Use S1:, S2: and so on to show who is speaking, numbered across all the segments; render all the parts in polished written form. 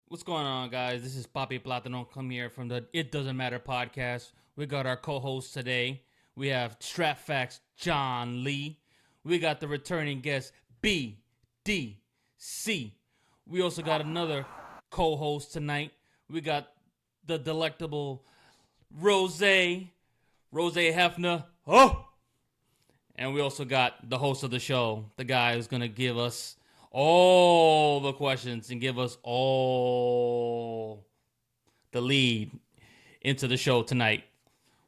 S1: What's going on, guys? This is Papi Platano. Come here from the It Doesn't Matter podcast. We got our co-host today. We have Stratfax John Lee. We got the returning guest BDC. We also got another co-host tonight. We got the delectable Rose Hefner. Oh! And we also got the host of the show, the guy who's going to give us all the questions and give us all the lead into the show tonight.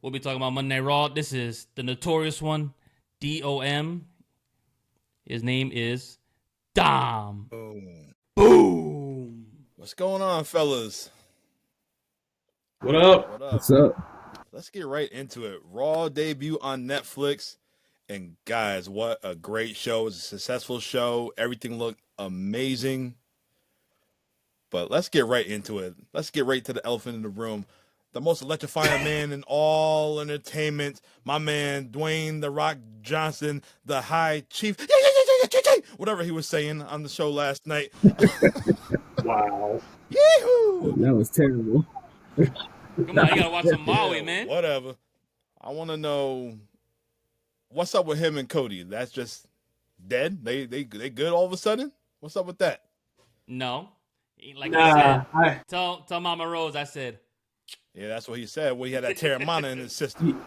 S1: We'll be talking about Monday Night Raw. This is the notorious one, DOM. His name is Dom.
S2: Boom.
S1: Boom.
S2: What's going on, fellas?
S3: What up?
S2: What up?
S4: What's up?
S2: Let's get right into it. Raw debut on Netflix. And guys, what a great show. It was a successful show. Everything looked amazing. But let's get right into it. Let's get right to the elephant in the room. The most electrifying man in all entertainment, my man, Dwayne "The Rock" Johnson, the High Chief, whatever he was saying on the show last night.
S3: Wow.
S2: Yee-hoo!
S4: That was terrible.
S1: Come on, you gotta watch some Maui, man.
S2: Whatever. I want to know what's up with him and Cody. That's just dead. They good all of a sudden. What's up with that?
S1: No. Like I
S3: Nah,
S1: said, tell Mama Rose I said.
S2: Yeah, that's what he said. Well, he had that Terramana in his system.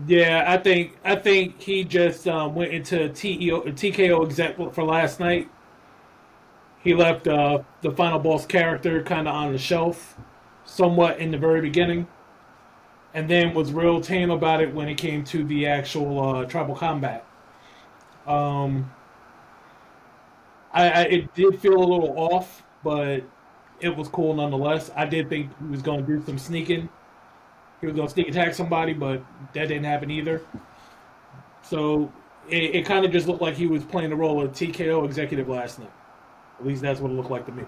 S3: I think he just went into TKO exec for last night. He left the final boss character kind of on the shelf, somewhat in the very beginning, and then was real tame about it when it came to the actual tribal combat. It did feel a little off, but it was cool nonetheless. I did think he was going to do some sneaking. He was going to sneak attack somebody, but that didn't happen either. So it kind of just looked like he was playing the role of TKO executive last night. At least that's what it looked like to me.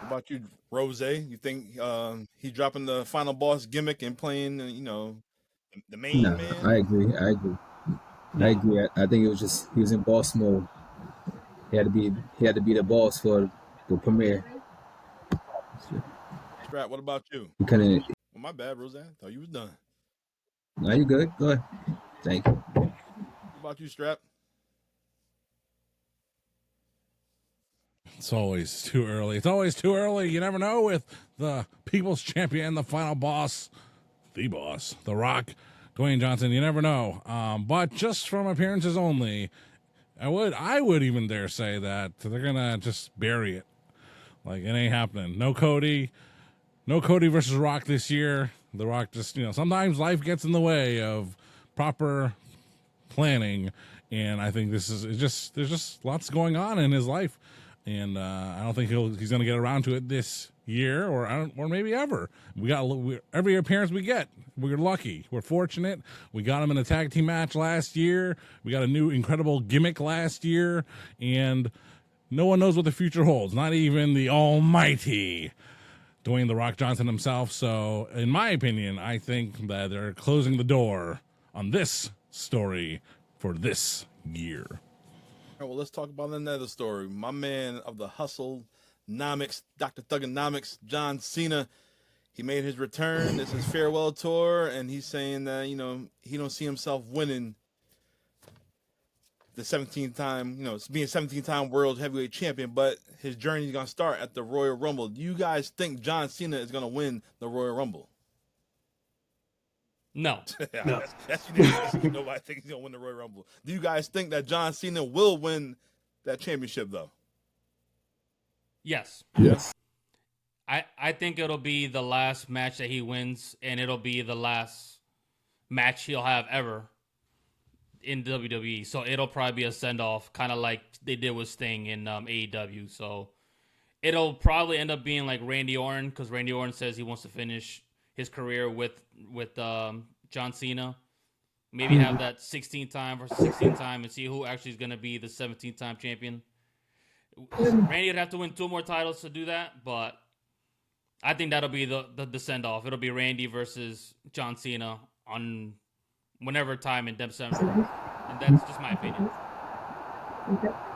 S2: What about you, Rose? You think he's dropping the final boss gimmick and playing, the main
S4: No,
S2: man?
S4: I agree. I think it was just he was in boss mode. He had to be the boss for the premiere.
S2: Strat, what about you?
S4: He couldn't.
S2: Well, my bad, Rose. I thought you was done.
S4: No, you good? Go ahead. Thank you.
S2: What about you, Strap?
S5: It's always too early. It's always too early. You never know with the People's Champion, the final boss, The Rock, Dwayne Johnson. You never know. But just from appearances only, I would even dare say that they're gonna just bury it. Like it ain't happening. No Cody versus Rock this year. The Rock just sometimes life gets in the way of proper planning, and I think there's just lots going on in his life. And I don't think he's going to get around to it this year, or maybe ever. Every appearance we get, we're lucky, we're fortunate. We got him in a tag team match last year. We got a new incredible gimmick last year, and no one knows what the future holds. Not even the almighty Dwayne "The Rock" Johnson himself. So, in my opinion, I think that they're closing the door on this story for this year.
S2: All right, well, let's talk about another story. My man of the hustle, nomics, Dr. Thugonomics, John Cena, he made his return. This is his farewell tour, and he's saying that, he don't see himself winning the 17-time, being 17-time world heavyweight champion, but his journey is going to start at the Royal Rumble. Do you guys think John Cena is going to win the Royal Rumble?
S1: No.
S3: No.
S2: That's unanimous. Nobody thinks he's going to win the Royal Rumble. Do you guys think that John Cena will win that championship, though?
S1: Yes.
S4: Yes.
S1: I think it'll be the last match that he wins, and it'll be the last match he'll have ever in WWE. So it'll probably be a send-off, kind of like they did with Sting in AEW. So it'll probably end up being like Randy Orton, because Randy Orton says he wants to finish his career with John Cena. Maybe have that 16-time versus 16-time and see who actually is going to be the 17-time champion. Randy would have to win 2 more titles to do that, but I think that'll be the send-off. It'll be Randy versus John Cena on whenever time in December. And that's just my opinion.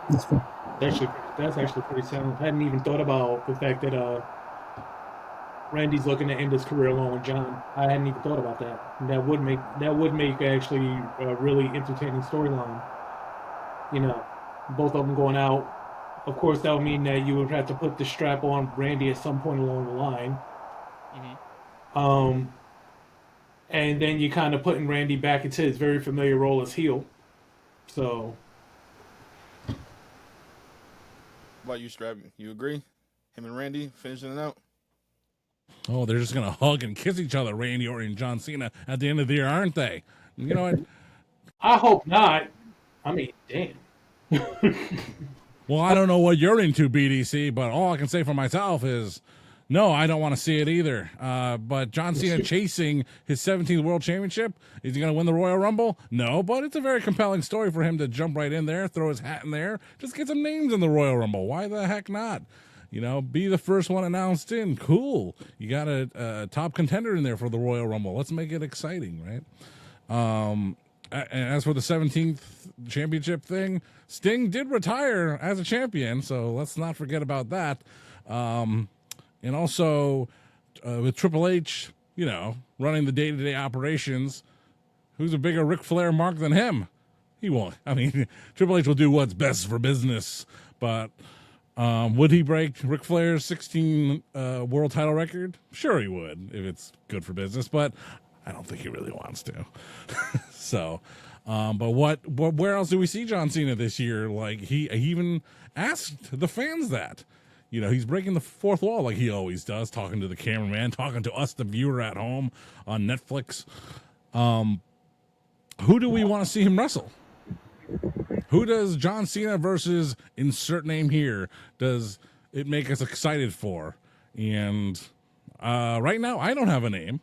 S4: That's fine.
S3: That's actually pretty sound. I hadn't even thought about the fact that Randy's looking to end his career along with John. I hadn't even thought about that. That would make actually a really entertaining storyline. You know, both of them going out. Of course, that would mean that you would have to put the strap on Randy at some point along the line.
S1: Mm-hmm.
S3: And then you kind of putting Randy back into his very familiar role as heel. So,
S2: What about you, Strap? You agree? Him and Randy finishing it out?
S5: Oh, they're just gonna hug and kiss each other, Randy Orton and John Cena, at the end of the year, aren't they? You know what?
S3: I hope not. I mean, damn.
S5: Well, I don't know what you're into, BDC, but all I can say for myself is, no, I don't want to see it either. But John Cena chasing his 17th World Championship, is he going to win the Royal Rumble? No, but it's a very compelling story for him to jump right in there, throw his hat in there, just get some names in the Royal Rumble. Why the heck not? You know, be the first one announced in. Cool. You got a top contender in there for the Royal Rumble. Let's make it exciting, right? And as for the 17th championship thing, Sting did retire as a champion, so let's not forget about that. And also with Triple H, you know, running the day-to-day operations, who's a bigger Ric Flair mark than him? He won't. I mean, Triple H will do what's best for business, but would he break Ric Flair's 16 world title record? Sure he would, if it's good for business, but I don't think he really wants to. So, but where else do we see John Cena this year? Like, he even asked the fans that. You know, he's breaking the fourth wall like he always does, talking to the cameraman, talking to us, the viewer at home on Netflix. Who do we want to see him wrestle? Who does John Cena versus insert name here does it make us excited for? And right now, I don't have a name.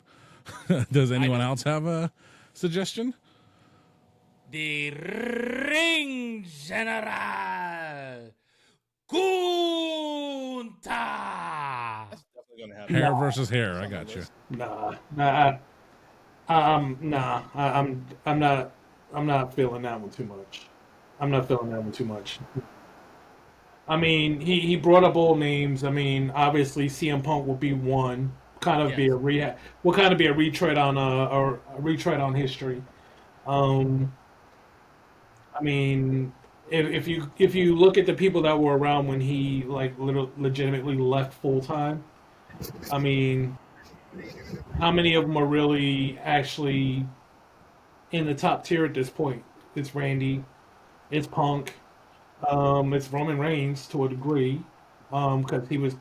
S5: Does anyone else have a suggestion?
S1: The Ring General Gunta.
S2: That's definitely gonna happen.
S5: Hair versus hair. I got you.
S3: I'm not feeling that one too much. I mean, he brought up old names. I mean, obviously CM Punk will be one. Kind of be a rehab. Will kind of be a retread on a retread on history. I mean, if you look at the people that were around when he like legitimately left full time, I mean, how many of them are really actually in the top tier at this point? It's Randy, it's Punk, it's Roman Reigns to a degree, because he was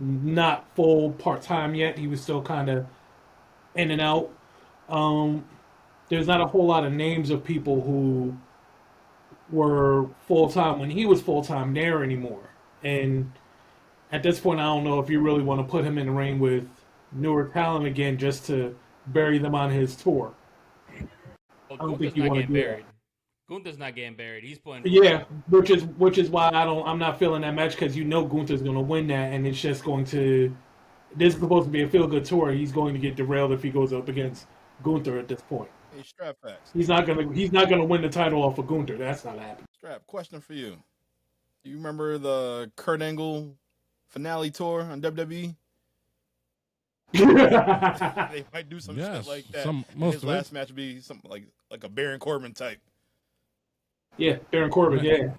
S3: not full part-time yet. He was still kind of in and out. There's not a whole lot of names of people who were full-time when he was full-time there anymore. And at this point, I don't know if you really want to put him in the ring with newer talent again just to bury them on his tour.
S1: Well,
S3: I don't
S1: Gunther's
S3: think you
S1: not
S3: want to
S1: getting
S3: do
S1: buried. Gunther's not getting buried. He's putting.
S3: Yeah, which is why I'm not feeling that match, because you know Gunther's going to win that, and it's just going to. This is supposed to be a feel good tour. He's going to get derailed if he goes up against Gunther at this point.
S2: Hey, Strap facts.
S3: He's not gonna win the title off of Gunther. That's not happening.
S2: Strap, question for you. Do you remember the Kurt Angle finale tour on WWE? They might do some shit like that. His last match would be something like a Baron Corbin type.
S3: Yeah, Baron Corbin. Yeah.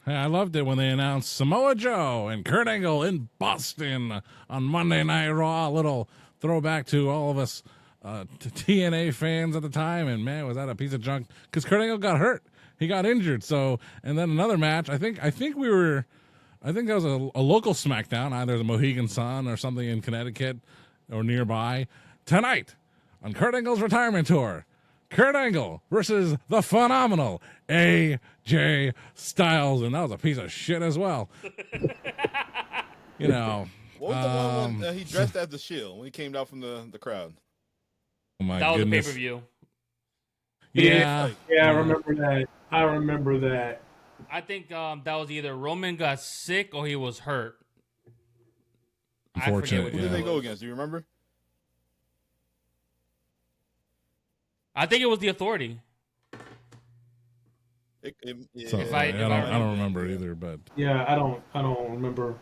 S5: Hey, I loved it when they announced Samoa Joe and Kurt Angle in Boston on Monday Night Raw. A little throwback to all of us TNA fans at the time. And man, was that a piece of junk? Because Kurt Angle got hurt. He got injured. So, and then another match. I think that was a local SmackDown, either the Mohegan Sun or something in Connecticut or nearby. Tonight on Kurt Angle's retirement tour, Kurt Angle versus the phenomenal AJ Styles, and that was a piece of shit as well. You know,
S2: what was the one when he dressed as the Shield when he came down from the crowd?
S5: Oh my
S1: that
S5: goodness.
S1: was a pay-per-view.
S5: Yeah,
S3: I remember that.
S1: I think that was either Roman got sick or he was hurt.
S5: Unfortunately,
S2: Who did they go against? Do you remember?
S1: I think it was the Authority.
S5: So
S1: If
S5: I
S1: I
S5: don't remember either, but
S3: Yeah, I don't remember.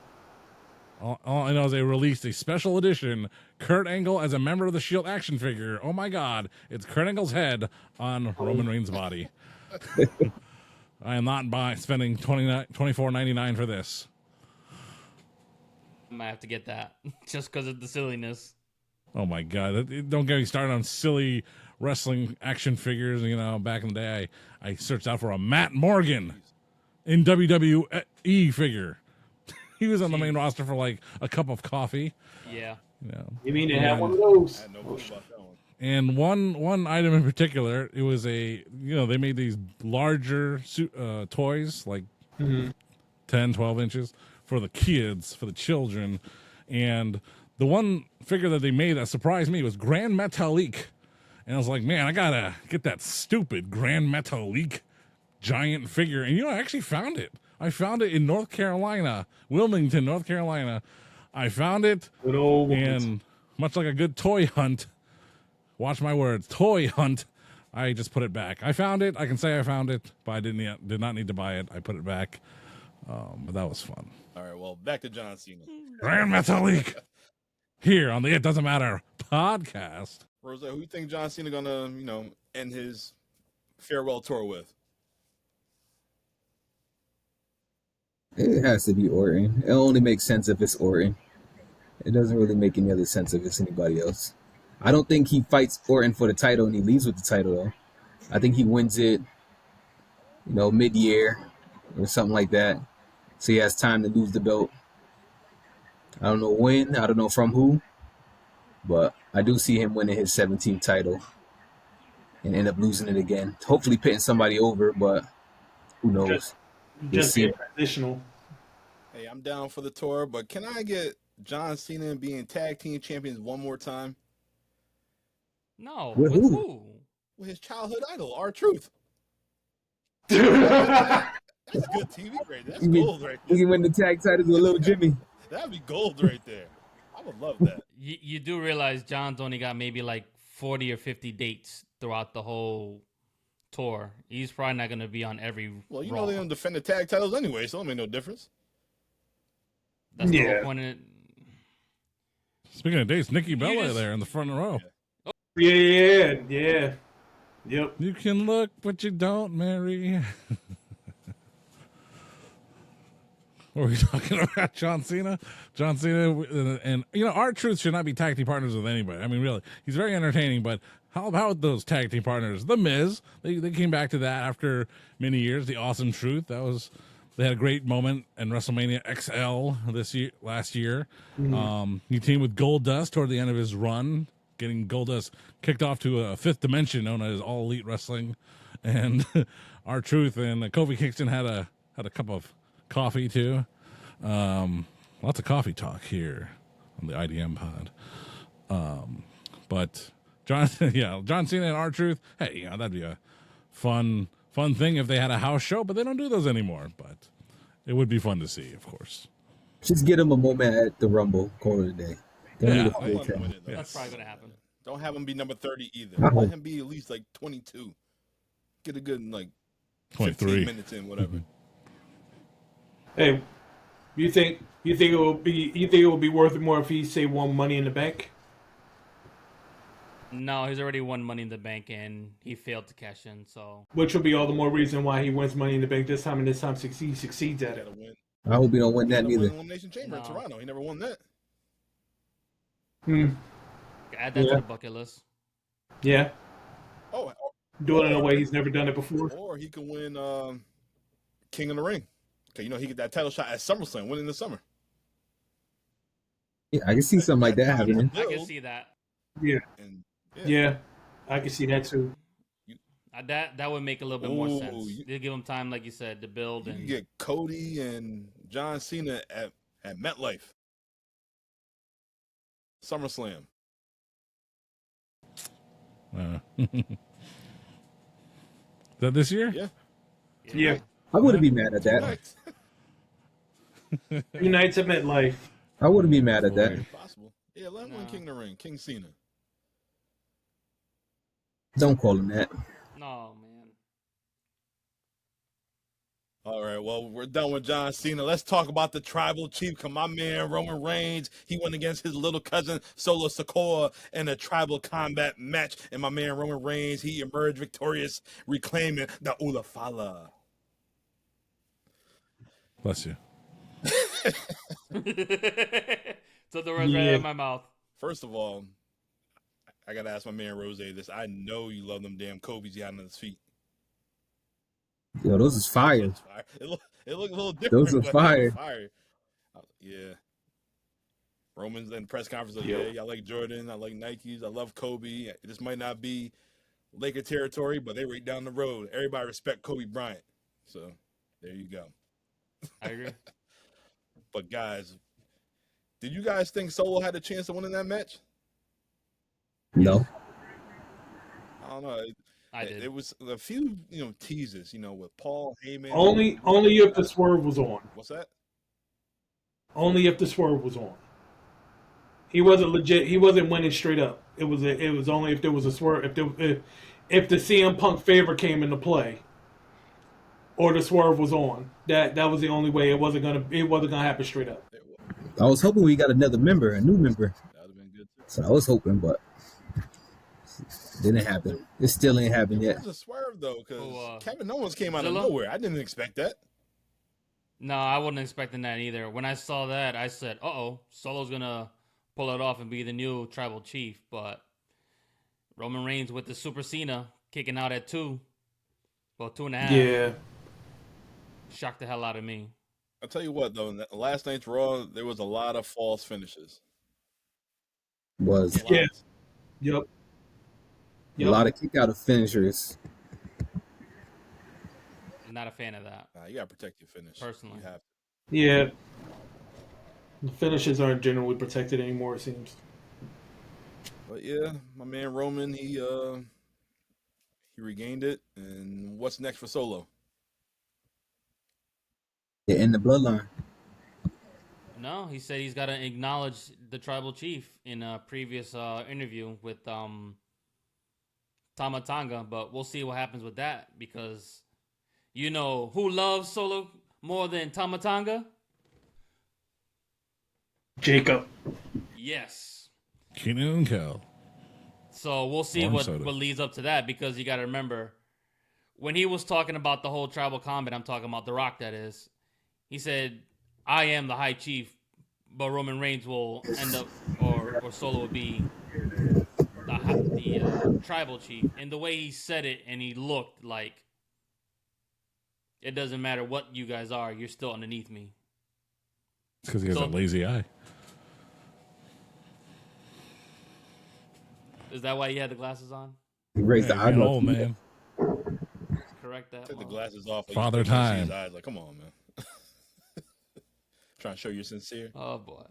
S5: all I know is they released a special edition Kurt Angle as a member of the Shield action figure. Oh my God, it's Kurt Angle's head on Roman Reigns' body. I am not spending $24.99 for this.
S1: I might have to get that just because of the silliness.
S5: Oh my God, don't get me started on silly wrestling action figures. You know, back in the day, I searched out for a Matt Morgan in WWE figure. He was on the main roster for like a cup of coffee.
S1: Yeah.
S5: You know.
S3: You mean they have one of those?
S2: I had no clue about that one.
S5: And one item in particular, it was they made these larger toys, like 10, 12 inches for the kids, for the children. And the one figure that they made that surprised me was Grand Metalik. And I was like, man, I gotta get that stupid Grand Metalik giant figure. And I actually found it. I found it in North Carolina, Wilmington, North Carolina. I found it,
S3: Good old
S5: and much like a good toy hunt, watch my words, toy hunt, I just put it back. I found it. I can say I found it, but I did not need to buy it. I put it back. But that was fun.
S2: All right, well, back to John Cena.
S5: Grand Metalik here on the It Doesn't Matter podcast.
S2: Rose, who you think John Cena gonna, end his farewell tour with?
S4: It has to be Orton. It only makes sense if it's Orton. It doesn't really make any other sense if it's anybody else. I don't think he fights Orton for the title and he leaves with the title, though. I think he wins it, mid-year or something like that. So he has time to lose the belt. I don't know when. I don't know from who. But I do see him winning his 17th title and end up losing it again. Hopefully pitting somebody over, but who knows?
S3: Just be transitional.
S2: Hey, I'm down for the tour, but can I get John Cena being tag team champions one more time?
S1: No.
S4: With
S1: With
S4: who?
S1: who?
S2: With his childhood idol, R-Truth. That's good TV right there. That's gold right
S4: We
S2: there.
S4: can win the tag titles with Little Jimmy.
S2: That'd be gold right there. I would love that.
S1: You do realize John's only got maybe like 40 or 50 dates throughout the whole tour. He's probably not going to be on every
S2: Well,
S1: Raw.
S2: they don't defend the tag titles anyway, so it make no difference.
S1: That's the
S3: Yeah.
S1: whole point of it.
S5: Speaking of dates, Nikki Bella
S1: just-
S5: there in the front row.
S3: Yeah. Yep.
S5: You can look, but you don't, Mary. What were we talking about? John Cena? John Cena and R-Truth should not be tag team partners with anybody. I mean, really. He's very entertaining, but how about those tag team partners? The Miz, they came back to that after many years. The Awesome Truth, they had a great moment in WrestleMania XL last year. He teamed with Goldust toward the end of his run, getting Goldust kicked off to a fifth dimension known as All Elite Wrestling. And R-Truth and Kofi Kingston had a cup of coffee too. Lots of coffee talk here on the IDM pod. But John Cena and R-Truth, hey, that'd be a fun thing if they had a house show, but they don't do those anymore. But it would be fun to see, of course.
S4: Just get him a moment at the Rumble, call it a day. Don't need a
S2: I
S4: full
S2: want him to
S4: time.
S2: win it, though.
S1: That's probably going to happen.
S2: Don't have him be number 30 either.
S4: Uh-oh.
S2: Let him be at least like 22. Get a good 15
S5: 23.
S2: minutes in, whatever.
S3: Hey, you think it will be worth it more if he won Money in the Bank?
S1: No, he's already won Money in the Bank and he failed to cash in. So
S3: Which will be all the more reason why he wins Money in the Bank this time, and this time he succeeds at
S2: He
S3: it.
S2: gotta win.
S4: I hope he don't win that
S2: He gotta win
S4: neither.
S2: Elimination Chamber in
S1: No.
S2: Toronto. He never won that.
S1: add that
S3: Yeah.
S1: to the bucket list.
S3: Yeah,
S2: Oh,
S3: doing it in a way he's never done it before.
S2: or he can win King of the Ring. Okay, he get that title shot at SummerSlam, win in the summer.
S4: Yeah, I can see something like that happening.
S1: I can see that.
S2: And
S3: Yeah, I can see that too.
S1: That would make a little bit more
S2: Ooh,
S1: sense. They give him time, like you said, to build
S2: you
S1: and
S2: can get Cody and John Cena at MetLife. SummerSlam.
S5: Is that this year?
S2: Yeah.
S3: Yeah,
S4: I wouldn't be mad at that.
S2: Nice.
S3: 2 nights at MetLife.
S4: I wouldn't be mad at that.
S5: Boy.
S2: Possible. Yeah, let him win
S1: No.
S2: King of the Ring. King Cena.
S4: Don't call him that.
S1: no man.
S2: All right, well, we're done with John Cena. Let's talk about the tribal chief. Come, my man Roman Reigns. He went against his little cousin Solo Sikoa in a tribal combat match, and my man Roman Reigns, he emerged victorious, reclaiming the Ulafala.
S5: Bless you.
S1: Took the words right out of my mouth.
S2: First of all, I gotta ask my man Rose this. I know you love them damn Kobe's he had on his feet.
S4: Yo, those is fire.
S2: It looked a little different.
S4: Those are
S2: but
S4: fire.
S2: Fire. Yeah. Roman's in the press conference like, yeah, I like Jordan. I like Nikes. I love Kobe. This might not be Laker territory, but they right down the road. Everybody respect Kobe Bryant. So there you go.
S1: I agree.
S2: But guys, did you guys think Solo had a chance to win in that match?
S4: No.
S2: I don't know.
S1: I did.
S2: It was a few, teases, with Paul Heyman.
S3: Only if the swerve was on.
S2: What's that?
S3: Only if the swerve was on. He wasn't legit. He wasn't winning straight up. It was only if there was a swerve. If the CM Punk favor came into play, or the swerve was on. That was the only way. It wasn't gonna happen straight up.
S4: I was hoping we got another member, a new member.
S2: That would have been good too.
S4: So I was hoping, but it didn't happen. It still ain't happened yet.
S2: It was a swerve though, because Kevin Owens came out of
S1: Zilla?
S2: nowhere. I didn't expect that.
S1: No, I wasn't expecting that either. When I saw that, I said, "Uh-oh, Solo's gonna pull it off and be the new tribal chief." But Roman Reigns with the Super Cena kicking out at 2.5.
S3: Yeah.
S1: Shocked the hell out of me.
S2: I'll tell you what though, in last night's Raw, there was a lot of false finishes.
S4: Was
S2: A lot.
S3: Yeah. Yep.
S4: a lot of kick out of finishers.
S1: Not a fan of that.
S2: You gotta protect your finish.
S1: Personally.
S2: You have to.
S3: Yeah. The finishes aren't generally protected anymore, it seems.
S2: But yeah, my man Roman, he regained it. And what's next for Solo?
S4: Yeah, in the bloodline.
S1: No, he said he's got to acknowledge the tribal chief in a previous interview with Tama Tonga, but we'll see what happens with that because who loves Solo more than Tama Tonga?
S3: Jacob.
S1: Yes.
S5: Keenan and Kel.
S1: So we'll see
S5: Orange
S1: what
S5: soda.
S1: leads up to that because you got to remember when he was talking about the whole tribal combat, I'm talking about The Rock, that is. He said, I am the High Chief, but Roman Reigns will end up, or Solo will be the tribal chief. And the way he said it and he looked like, it doesn't matter what you guys are, you're still underneath me.
S5: It's because he has a lazy eye.
S1: Is that why you had the glasses on?
S4: He raised the
S5: Man, getting
S4: eyebrow.
S5: old, man.
S1: Correct that.
S2: Take the
S1: Mom.
S2: glasses off.
S5: Father
S2: You can see
S5: time.
S2: his eyes like, come on, man. Trying to show you're sincere.
S1: Oh, boy.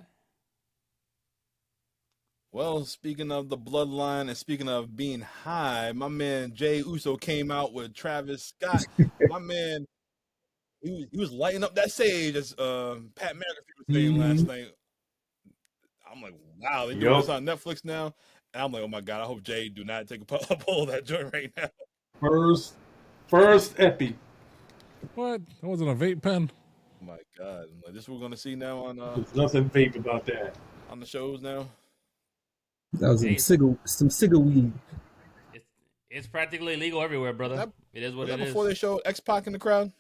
S2: Well, speaking of the bloodline and speaking of being high, my man Jay Uso came out with Travis Scott. My man, he was lighting up that stage as Pat McAfee was saying last night. I'm like, wow, they doing this on Netflix now. And I'm like, oh my God, I hope Jay do not take a pull of that joint right now.
S3: First epi.
S5: What? That wasn't a vape pen?
S2: Oh my God. I'm like, this is what we're going to see now on
S3: There's nothing vape about that.
S2: on the shows now.
S4: That was some cigar weed.
S1: It's practically legal everywhere, brother. It is what
S2: Was
S1: it
S2: that
S1: is.
S2: before they showed X-Pac in the crowd?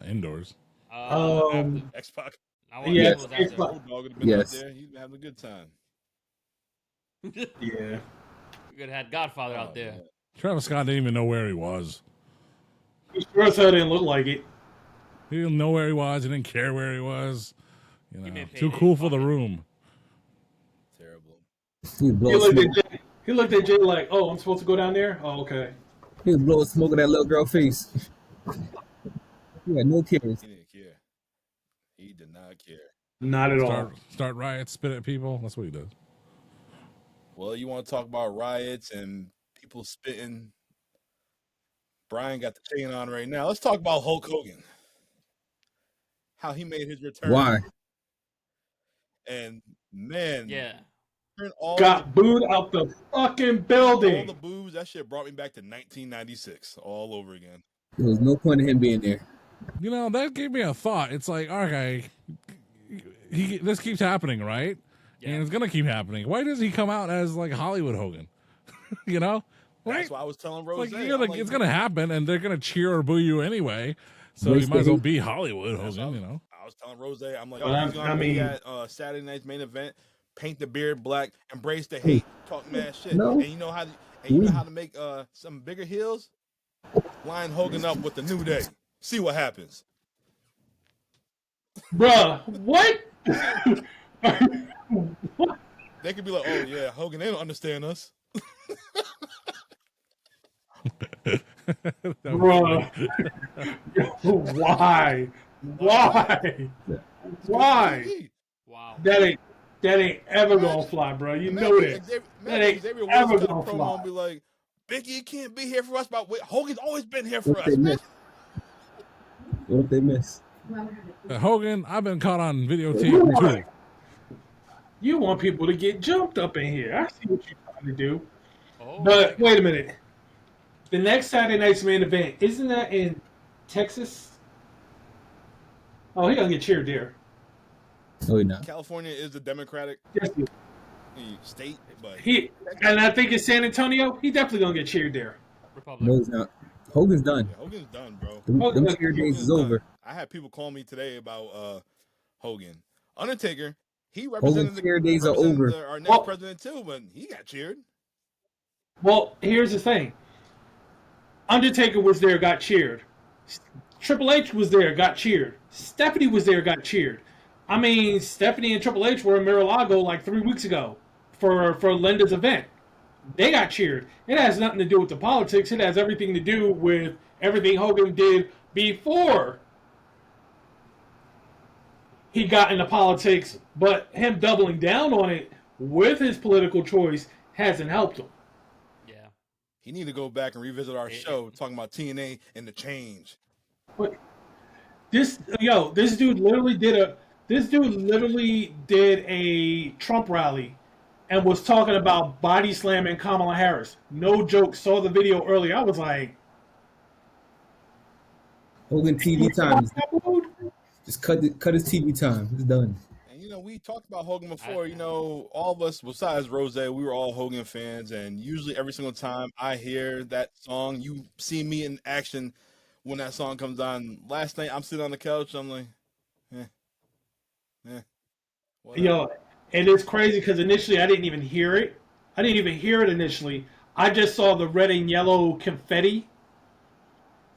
S5: Indoors.
S2: X-Pac.
S1: I
S3: Yeah,
S1: yes. Was
S3: X-Pac.
S2: Old dog would have been
S4: Yes.
S2: out there. He's been having a good time.
S3: Yeah.
S1: We could have had Godfather out there.
S2: Man.
S5: Travis Scott didn't even know where he was.
S3: He sure as hell didn't look like it.
S5: He didn't know where he was. He didn't care where he was.
S1: He been
S5: Too
S1: paid
S5: cool
S1: his
S5: for the
S1: pocket.
S5: room.
S2: Terrible.
S4: He
S3: He looked at Jay like, oh, I'm supposed to go down there? Oh, okay.
S4: was blowing smoke in that little girl face. He had no cares.
S2: He didn't care. He did not care.
S3: Not at all.
S5: Start riots, spit at people. That's what he does.
S2: Well, you want to talk about riots and people spitting? Brian got the chain on right now. Let's talk about Hulk Hogan. How he made his return.
S4: Why?
S2: And man,
S1: Yeah.
S3: Got booed out the fucking
S2: all
S3: building.
S2: the boos. That shit brought me back to 1996 all over again.
S4: There was no point in him being there.
S5: You know, that gave me a thought. It's like, okay, this keeps happening, right?
S1: Yeah.
S5: And it's gonna keep happening. Why does he come out as like Hollywood Hogan? You know, right?
S2: That's why I was telling Rose.
S5: Like, it's gonna happen, and they're gonna cheer or boo you anyway. So
S4: Embrace
S5: you might
S4: the
S5: as well
S4: hate.
S5: be Hollywood Hogan. You know.
S2: I was telling Rose, I'm like,
S3: Well,
S2: he's gonna be at Saturday night's main event. Paint the beard black, embrace the hate, talk mad shit,
S4: No.
S2: and you know how to make some bigger heels. Line Hogan up with the New Day. See what happens.
S3: Bruh, what?
S2: They could be like, oh yeah, Hogan, they don't understand us.
S3: Bruh. Why? Why?
S1: Wow.
S3: That ain't ever gonna fly, bro. You know that. That ain't
S2: Xavier
S3: ever
S2: Woods cut a
S3: gonna
S2: promo
S3: fly.
S2: and be like, Biggie can't be here for us, but wait, Hogan's always been here for
S4: What
S2: us.
S4: if they miss? What if they miss?
S5: Hogan, I've been caught on videotape too.
S3: You want people to get jumped up in here. I see what you're trying to do.
S1: Oh,
S3: But wait a minute. The next Saturday night's main event, isn't that in Texas? Oh, he gonna get cheered there.
S4: No, he not.
S2: California is the Democratic
S3: Yes,
S2: state, but
S3: and I think it's San Antonio. He definitely gonna get cheered there.
S1: Republic.
S4: No, he's not. Hogan's done.
S2: yeah, Hogan's done, bro.
S4: Them
S3: Hogan-
S4: cheer days
S2: Hogan's
S4: is
S2: done.
S4: over.
S2: I had people call me today about Hogan. Undertaker, he represented
S4: Hogan's cheer days are over.
S2: Our next
S3: Well-
S2: president too, but he got cheered.
S3: Well, here's the thing. Undertaker was there, got cheered. Triple H was there, got cheered. Stephanie was there, got cheered. I mean, Stephanie and Triple H were in Mar-a-Lago like 3 weeks ago for Linda's event. They got cheered. It has nothing to do with the politics. It has everything to do with everything Hogan did before he got into politics. But him doubling down on it with his political choice hasn't helped him.
S1: Yeah.
S2: He need to go back and revisit our show talking about TNA and the change.
S3: But this dude literally did a Trump rally and was talking about body slamming Kamala Harris. No joke. Saw the video earlier. I was like,
S4: Hogan TV time. Just cut his TV time. It's done.
S2: And we talked about Hogan before. All of us besides Rose, we were all Hogan fans, and usually every single time I hear that song, you see me in action when that song comes on. Last night, I'm sitting on the couch. I'm like, whatever.
S3: yo, and it's crazy because initially I didn't even hear it. I didn't even hear it initially. I just saw the red and yellow confetti,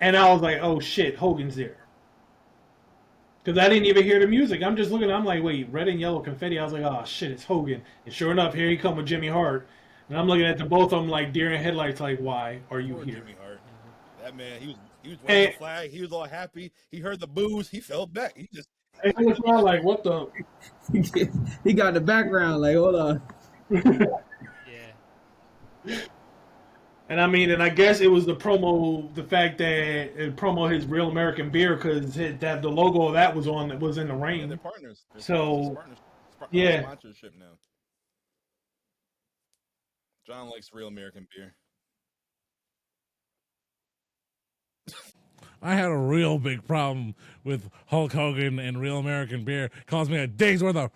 S3: and I was like, oh shit, Hogan's there. Because I didn't even hear the music. I'm just looking, I'm like, wait, red and yellow confetti. I was like, oh shit, it's Hogan. And sure enough, here he come with Jimmy Hart. And I'm looking at the both of them like deer in headlights, like, why are you
S2: Poor
S3: here?
S2: Jimmy Hart. That man, he was waving the flag. He was all happy. He heard the boos. He felt back. He just
S3: And he was all like, what the?
S4: He got in the background like, hold on.
S1: Yeah.
S3: And I mean, and I guess it was the fact that it promo his Real American Beer because the logo of that was in the
S2: yeah,
S3: ring.
S2: they're partners.
S3: So,
S2: It's
S3: yeah.
S2: sponsorship now. John likes Real American Beer.
S5: I had a real big problem with Hulk Hogan and Real American Beer. Caused me a day's worth of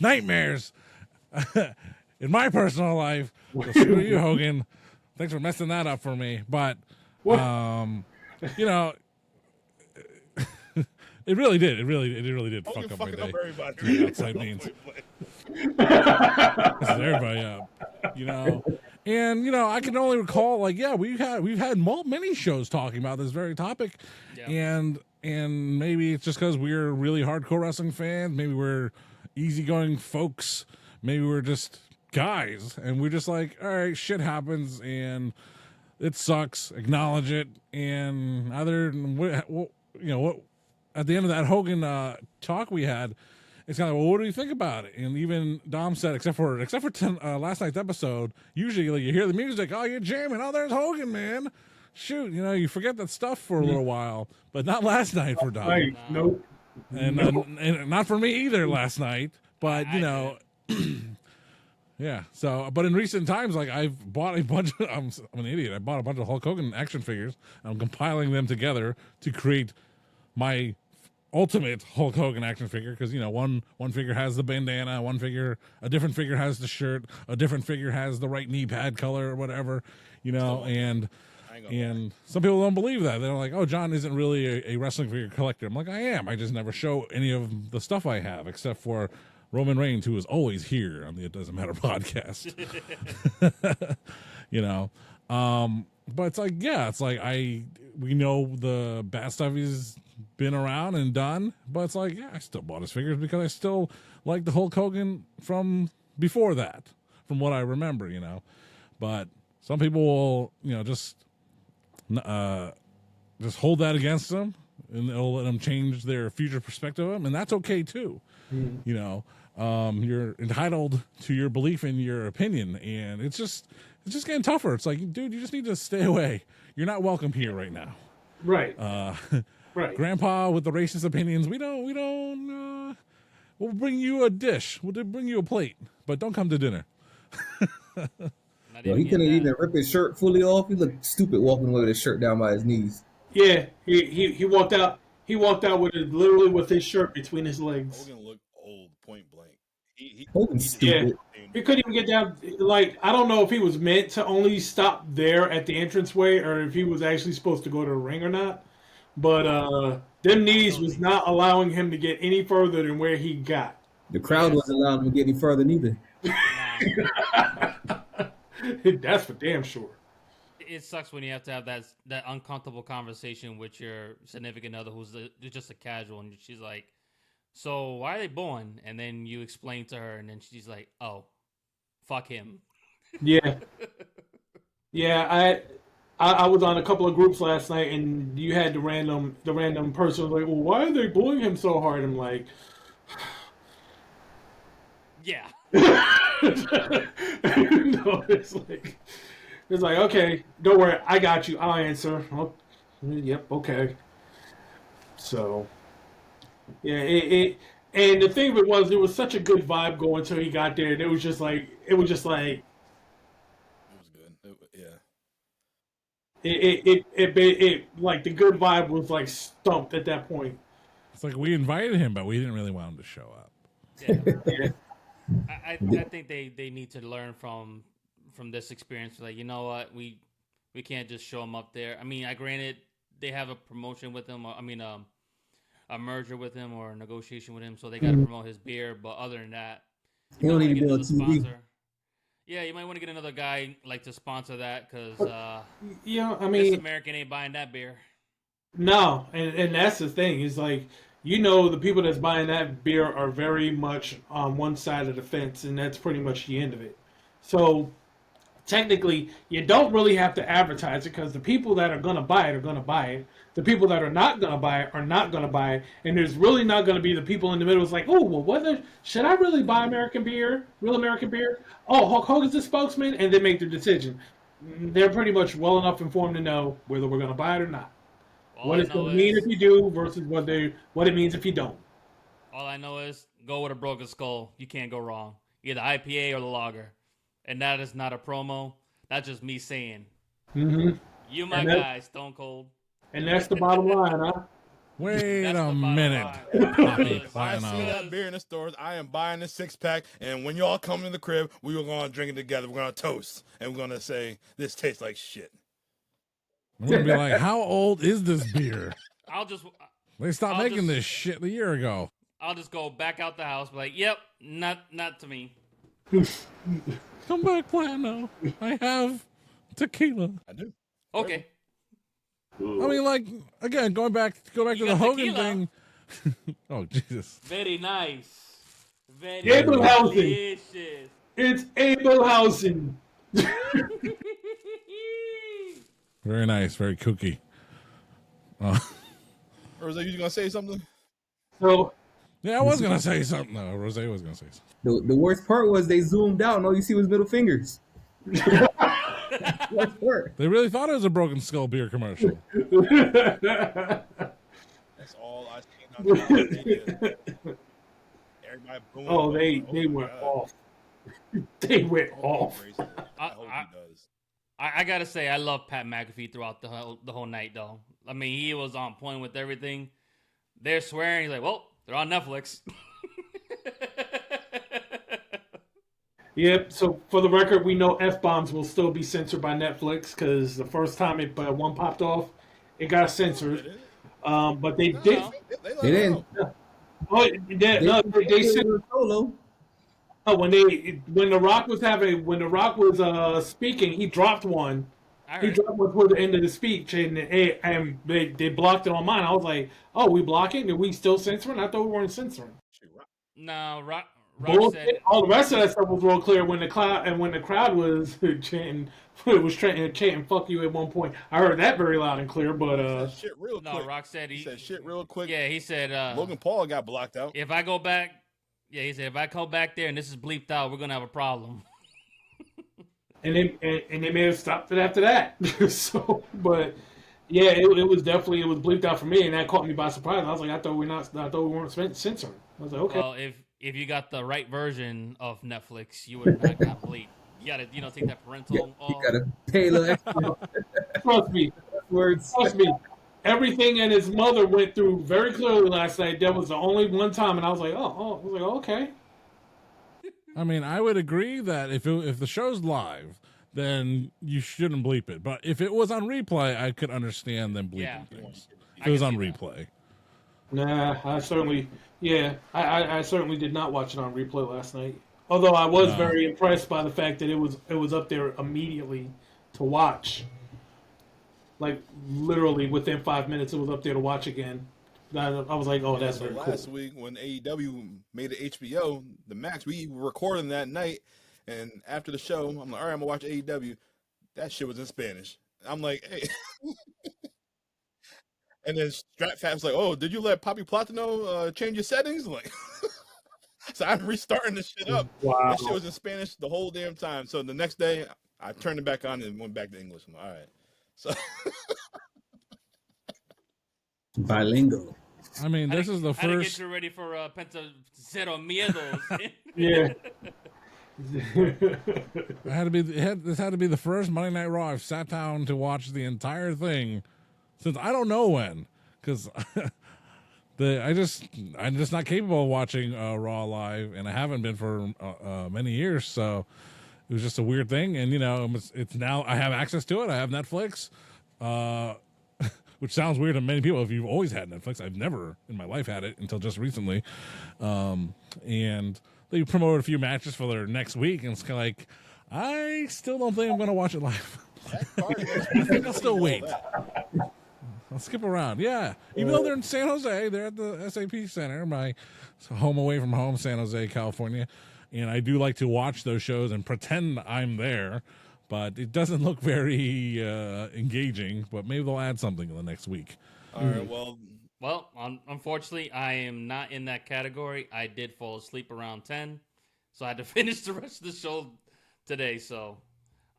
S5: nightmares in my personal life. So screw you, Hogan. Thanks for messing that up for me. But, it really did. It really did
S2: Hogan
S5: fuck up my
S2: fucking
S5: day.
S2: up everybody.
S5: To the outside means. Messes everybody up. And I can only recall, we've had many shows talking about this very topic,
S1: Yeah.
S5: and maybe it's just because we're really hardcore wrestling fans, maybe we're easygoing folks, maybe we're just guys, and we're just like, all right, shit happens, and it sucks, acknowledge it, and other than what at the end of that Hogan talk we had. It's kind of, well, what do you think about it? And even Dom said, except for last night's episode, usually you hear the music, oh, you're jamming, oh, there's Hogan, man. Shoot, you forget that stuff for a little while, but not last night for Dom.
S3: Right? Nope.
S5: And not for me either last night, but yeah. So, but in recent times, I've bought a bunch of, I'm an idiot. I bought a bunch of Hulk Hogan action figures. I'm compiling them together to create my ultimate Hulk Hogan action figure, because one figure has the bandana, a different figure has the shirt, a different figure has the right knee pad color or whatever, and some people don't believe that. They're like, oh, John isn't really a wrestling figure collector. I'm like, I am. I just never show any of the stuff I have except for Roman Reigns, who is always here on the It Doesn't Matter podcast. But it's like, we know the bad stuff he's been around and done, but it's like, I still bought his figures because I still like the Hulk Hogan from before that, from what I remember, But some people will, just hold that against them, and it'll let them change their future perspective of them, and that's okay too. You're entitled to your belief and your opinion, and it's just getting tougher. It's like, dude, you just need to stay away. You're not welcome here right now.
S3: Right. Right.
S5: Grandpa with the racist opinions, we'll bring you a dish. We'll bring you a plate, but don't come to dinner.
S4: Well, he couldn't even rip his shirt fully off. He looked stupid walking away with his shirt down by his knees.
S3: Yeah, he walked out. He walked out literally with his shirt between his legs.
S2: Hogan looked old, point blank.
S4: Hogan's stupid.
S3: He couldn't even get down. Like, I don't know if he was meant to only stop there at the entranceway, or if he was actually supposed to go to the ring or not. But them knees was not allowing him to get any further than where he got.
S4: The crowd wasn't allowing him to get any further neither.
S3: That's for damn sure.
S1: It sucks when you have to have that uncomfortable conversation with your significant other who's just a casual, and she's like, so why are they booing? And then you explain to her, and then she's like, oh, fuck him.
S3: Yeah. Yeah, I was on a couple of groups last night, and you had the random person like, well, why are they bullying him so hard? I'm like,
S1: yeah.
S3: It's like, okay, don't worry, I got you. I'll answer. Oh, yep, okay. So, yeah, and the thing of it was, there was such a good vibe going until he got there. And it was just like.
S2: It was good.
S3: It like the good vibe was like stumped at that point.
S5: It's like we invited him, but we didn't really want him to show up.
S3: Yeah.
S1: I think they need to learn from this experience. Like, you know what, we can't just show him up there. I mean, granted they have a promotion with him. A merger with him or a negotiation with him, so they got to promote his beer. But other than that,
S4: he don't need to be on TV.
S1: Sponsor. Yeah, you might want to get another guy like to sponsor that because this American ain't buying that beer.
S3: No, and that's the thing. Is like, the people that's buying that beer are very much on one side of the fence, and that's pretty much the end of it. So technically, you don't really have to advertise it because the people that are going to buy it are going to buy it. The people that are not going to buy it are not going to buy it. And there's really not going to be the people in the middle. It's like, oh, well, should I really buy American beer? Real American beer? Oh, Hulk Hogan's the spokesman? And they make their decision. They're pretty much well enough informed to know whether we're going to buy it or not. What it's going to mean if you do versus what it means if you don't.
S1: All I know is go with a broken skull. You can't go wrong. Either IPA or the lager. And that is not a promo. That's just me saying.
S3: Mm-hmm.
S1: You my guy, Stone Cold.
S3: And that's the bottom line, huh?
S5: Wait a minute.
S2: If I see that beer in the stores, I am buying a 6-pack. And when y'all come to the crib, we are going to drink it together. We're going to toast. And we're going to say, this tastes like shit.
S5: We're going to be like, how old is this beer? They stopped making this shit a year ago.
S1: I'll just go back out the house, be like, yep, not to me.
S5: Come back, Plano. I have tequila.
S2: I do.
S1: Okay.
S5: I mean, like, again, go back to the Hogan thing. Oh, Jesus.
S1: Very nice. Very
S3: delicious. It's Abelhausen.
S5: Very nice. Very kooky.
S2: Or was you going to say something?
S3: So,
S5: yeah, I was going to say something. No, Rose was going to say something.
S4: The worst part was they zoomed out and all you see was middle fingers.
S5: They really thought it was a Broken Skull beer commercial.
S2: That's all I seen on the Everybody booming.
S3: Oh, they went off. They went off.
S2: I hope he does.
S1: I gotta say, I love Pat McAfee throughout the whole night, though. I mean, he was on point with everything. they're swearing. He's like, well, they're on Netflix.
S3: Yep. So for the record, we know F-bombs will still be censored by Netflix because the first time one popped off, it got censored. But they did.
S1: No.
S4: They didn't.
S3: Oh, they said
S4: solo.
S3: when The Rock was speaking, he dropped one. He dropped one toward the end of the speech, and they blocked it on mine. I was like, "Oh, we blocking? Are we still censoring? I thought we weren't censoring."
S1: No, Rock
S3: Bullshit.
S1: said
S3: All the rest of that stuff was real clear when the crowd was chanting, chanting "fuck you" at one point. I heard that very loud and clear, but
S2: shit real quick.
S1: no, Rock said
S2: he said shit real quick.
S1: Yeah, he said
S2: Logan Paul got blocked out.
S1: If I go back, yeah, he said if I come back there and this is bleeped out, we're gonna have a problem.
S3: and they may have stopped it after that. So, but yeah, it was bleeped out for me, and that caught me by surprise. I was like, I thought we weren't censoring. I was like, okay.
S1: Well, if you got the right version of Netflix, you would not got bleep. You gotta take that parental off.
S4: You gotta tailor.
S3: Trust me. Trust me. Everything and his mother went through very clearly last night. That was the only one time, and I was like, okay.
S5: I mean, I would agree that if the show's live, then you shouldn't bleep it. But if it was on replay, I could understand them bleeping things. If it was on replay.
S3: Nah, I certainly did not watch it on replay last night. Although I was very impressed by the fact that it was up there immediately to watch. Like literally within 5 minutes, it was up there to watch again. I was like, "Oh, that's very cool."
S2: Last week when AEW made it HBO, the Max, we were recording that night, and after the show, I'm like, "All right, I'm gonna watch AEW." That shit was in Spanish. I'm like, "Hey." And then Stratfat was like, "Oh, did you let Papi Platino change your settings?" I'm like, so I'm restarting this shit up.
S3: Wow.
S2: That shit was in Spanish the whole damn time. So the next day, I turned it back on and went back to English. I'm like, all right. So
S4: bilingual.
S5: I mean, this is the
S1: How to
S5: first.
S1: get you ready for Penta Zero Miedos.
S3: Yeah.
S5: This had to be the first Monday Night Raw I've sat down to watch the entire thing since I don't know when, because I'm just not capable of watching Raw live, and I haven't been for many years. So it was just a weird thing, and it's now I have access to it. I have Netflix, which sounds weird to many people. If you've always had Netflix, I've never in my life had it until just recently, and they promoted a few matches for their next week, and it's kind of like, I still don't think I'm going to watch it live. I think I'll still wait. I'll skip around. Yeah. Even though they're in San Jose, they're at the SAP Center, my home away from home, San Jose, California. And I do like to watch those shows and pretend I'm there, but it doesn't look very engaging. But maybe they'll add something in the next week.
S2: all right, well,
S1: Unfortunately, I am not in that category. I did fall asleep around 10, so I had to finish the rest of the show today. So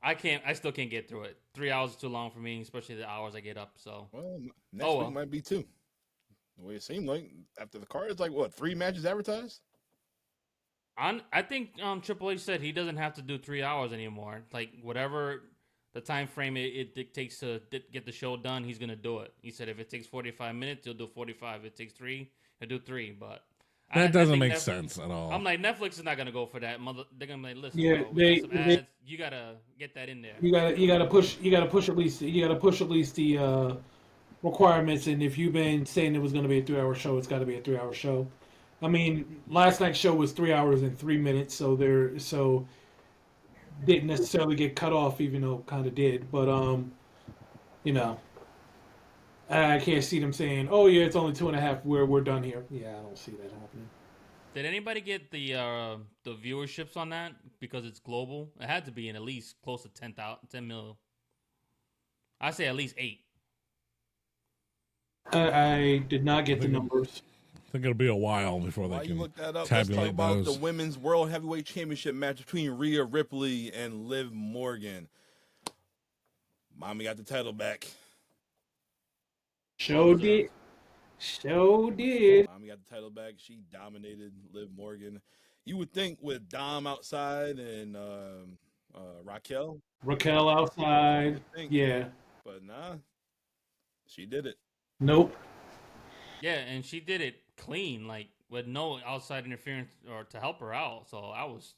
S1: I still can't get through it. 3 hours is too long for me, especially the hours I get up. So
S2: next week might be 2. The way it seemed like after the card, it's like what, 3 matches advertised?
S1: I think Triple H said he doesn't have to do 3 hours anymore. Like whatever the time frame it dictates to get the show done, he's gonna do it. He said if it takes 45 minutes, he'll do 45. If it takes 3, he'll do 3. But
S5: that doesn't make sense at all.
S1: I'm like, Netflix is not gonna go for that. They're gonna be like, listen,
S3: Yeah,
S1: bro, we got some ads. You gotta get that in there.
S3: You gotta push at least the requirements. And if you've been saying it was going to be a 3-hour show, it's got to be a 3-hour show. I mean, last night's show was 3 hours and 3 minutes, so didn't necessarily get cut off, even though it kind of did. But I can't see them saying, "Oh yeah, it's only 2.5. We're done here." Yeah, I don't see that happening.
S1: Did anybody get the viewerships on that because it's global? It had to be in at least close to 10 mil. I say at least 8.
S3: I did not get the numbers.
S5: I think it'll be a while before they can
S2: look that up,
S5: tabulate
S2: let's talk about
S5: those.
S2: the Women's World Heavyweight Championship match between Rhea Ripley and Liv Morgan. Mommy got the title back.
S3: Show did.
S2: Mommy got the title back. She dominated Liv Morgan. You would think with Dom outside and Raquel outside,
S3: yeah,
S2: but nah, she did it.
S3: Nope.
S1: Yeah, and she did it clean, like with no outside interference or to help her out. So I was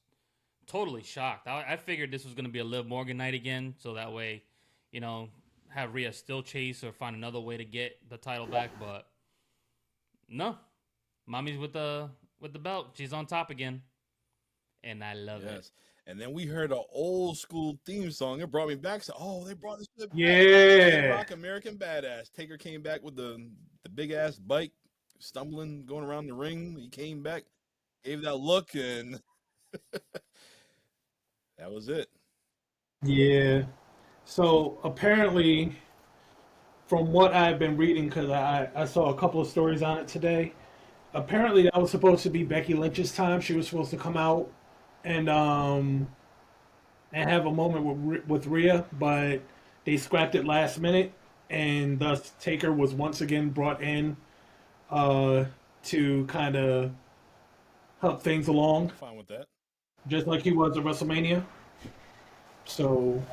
S1: totally shocked. I figured this was going to be a Liv Morgan night again, so that way, you know, have Rhea still chase or find another way to get the title back. But no, mommy's with the belt. She's on top again, and I love it.
S2: And then we heard an old school theme song. It brought me back. So, they brought this shit back.
S3: Yeah.
S2: Rock American Badass. Taker came back with the big ass bike, stumbling, going around the ring. He came back, gave that look, and that was it.
S3: Yeah. So apparently, from what I've been reading, because I saw a couple of stories on it today, apparently that was supposed to be Becky Lynch's time. She was supposed to come out and have a moment with Rhea, but they scrapped it last minute, and thus Taker was once again brought in to kind of help things along.
S2: Fine with that.
S3: Just like he was at WrestleMania. So,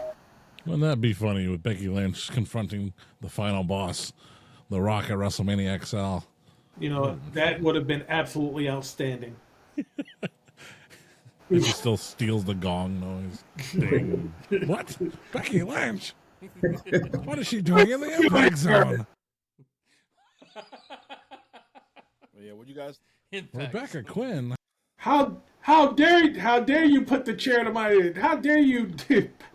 S5: wouldn't that be funny with Becky Lynch confronting the final boss, The Rock at WrestleMania XL?
S3: You know, that would have been absolutely outstanding.
S5: And she still steals the gong noise. Ding. What? Becky Lynch? What is she doing in the Impact Zone?
S2: Yeah, what you guys?
S5: Rebecca Quinn.
S3: How dare you put the chair to my head? How dare you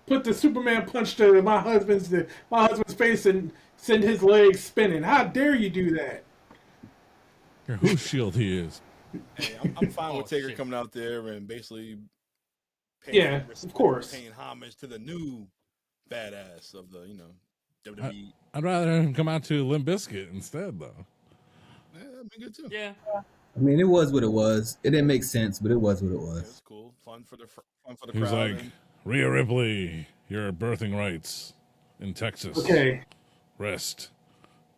S3: put the Superman punch to my husband's face and send his legs spinning? How dare you do that?
S5: Whose shield he is.
S2: Hey, I'm fine with Taker coming out there and basically
S3: of course,
S2: paying homage to the new badass of the WWE.
S5: I'd rather him come out to Limp Bizkit instead, though.
S2: Yeah, that'd be good too.
S1: Yeah.
S4: I mean, it was what it was. It didn't make sense, but it was what it was.
S2: It was cool, fun for the crowd.
S5: He was like, Rhea Ripley, your birthing rights in Texas.
S3: Okay.
S5: Rest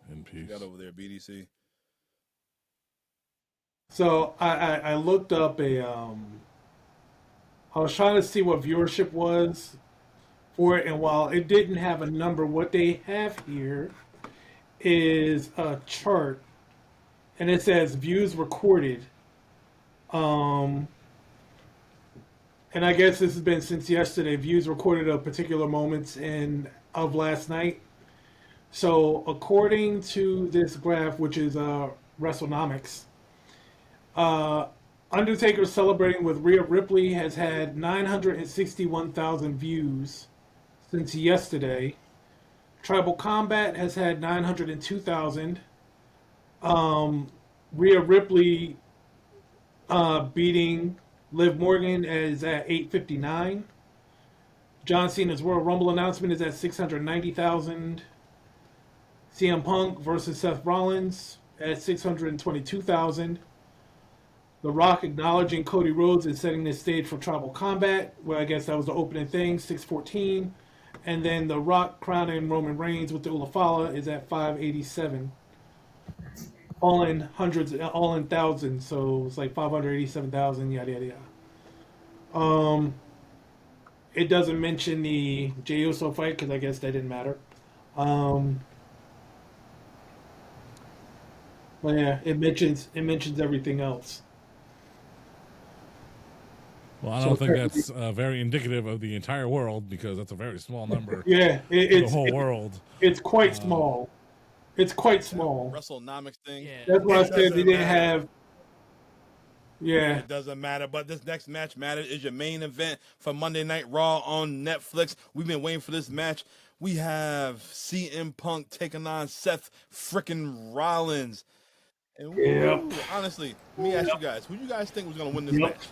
S5: in peace.
S2: Got over there, BDC.
S3: So I looked up I was trying to see what viewership was for it, and while it didn't have a number, what they have here is a chart, and it says views recorded. And I guess this has been since yesterday. Views recorded of particular moments of last night. So according to this graph, which is WrestleNomics, Undertaker celebrating with Rhea Ripley has had 961,000 views since yesterday. Tribal Combat has had 902,000. Rhea Ripley beating Liv Morgan is at 859. John Cena's Royal Rumble announcement is at 690,000. CM Punk versus Seth Rollins at 622,000. The Rock acknowledging Cody Rhodes and setting the stage for Tribal Combat, where I guess that was the opening thing, 614. And then The Rock crowning Roman Reigns with the Ulafala is at 587. All in hundreds, all in thousands, so it's like 587,000, yada, yada, yada. It doesn't mention the Jey Uso fight, because I guess that didn't matter. But yeah, it mentions everything else.
S5: Well, I don't think that's very indicative of the entire world, because that's a very small number.
S3: Yeah,
S5: the whole world.
S3: It's quite small. It's quite small.
S2: WrestleNomics thing.
S1: Yeah.
S3: That's why I said they didn't have. Yeah.
S2: It doesn't matter, but this next match matters. Is your main event for Monday Night Raw on Netflix. We've been waiting for this match. We have CM Punk taking on Seth frickin' Rollins. And honestly, let me ask you guys, who do you guys think was going to win this match?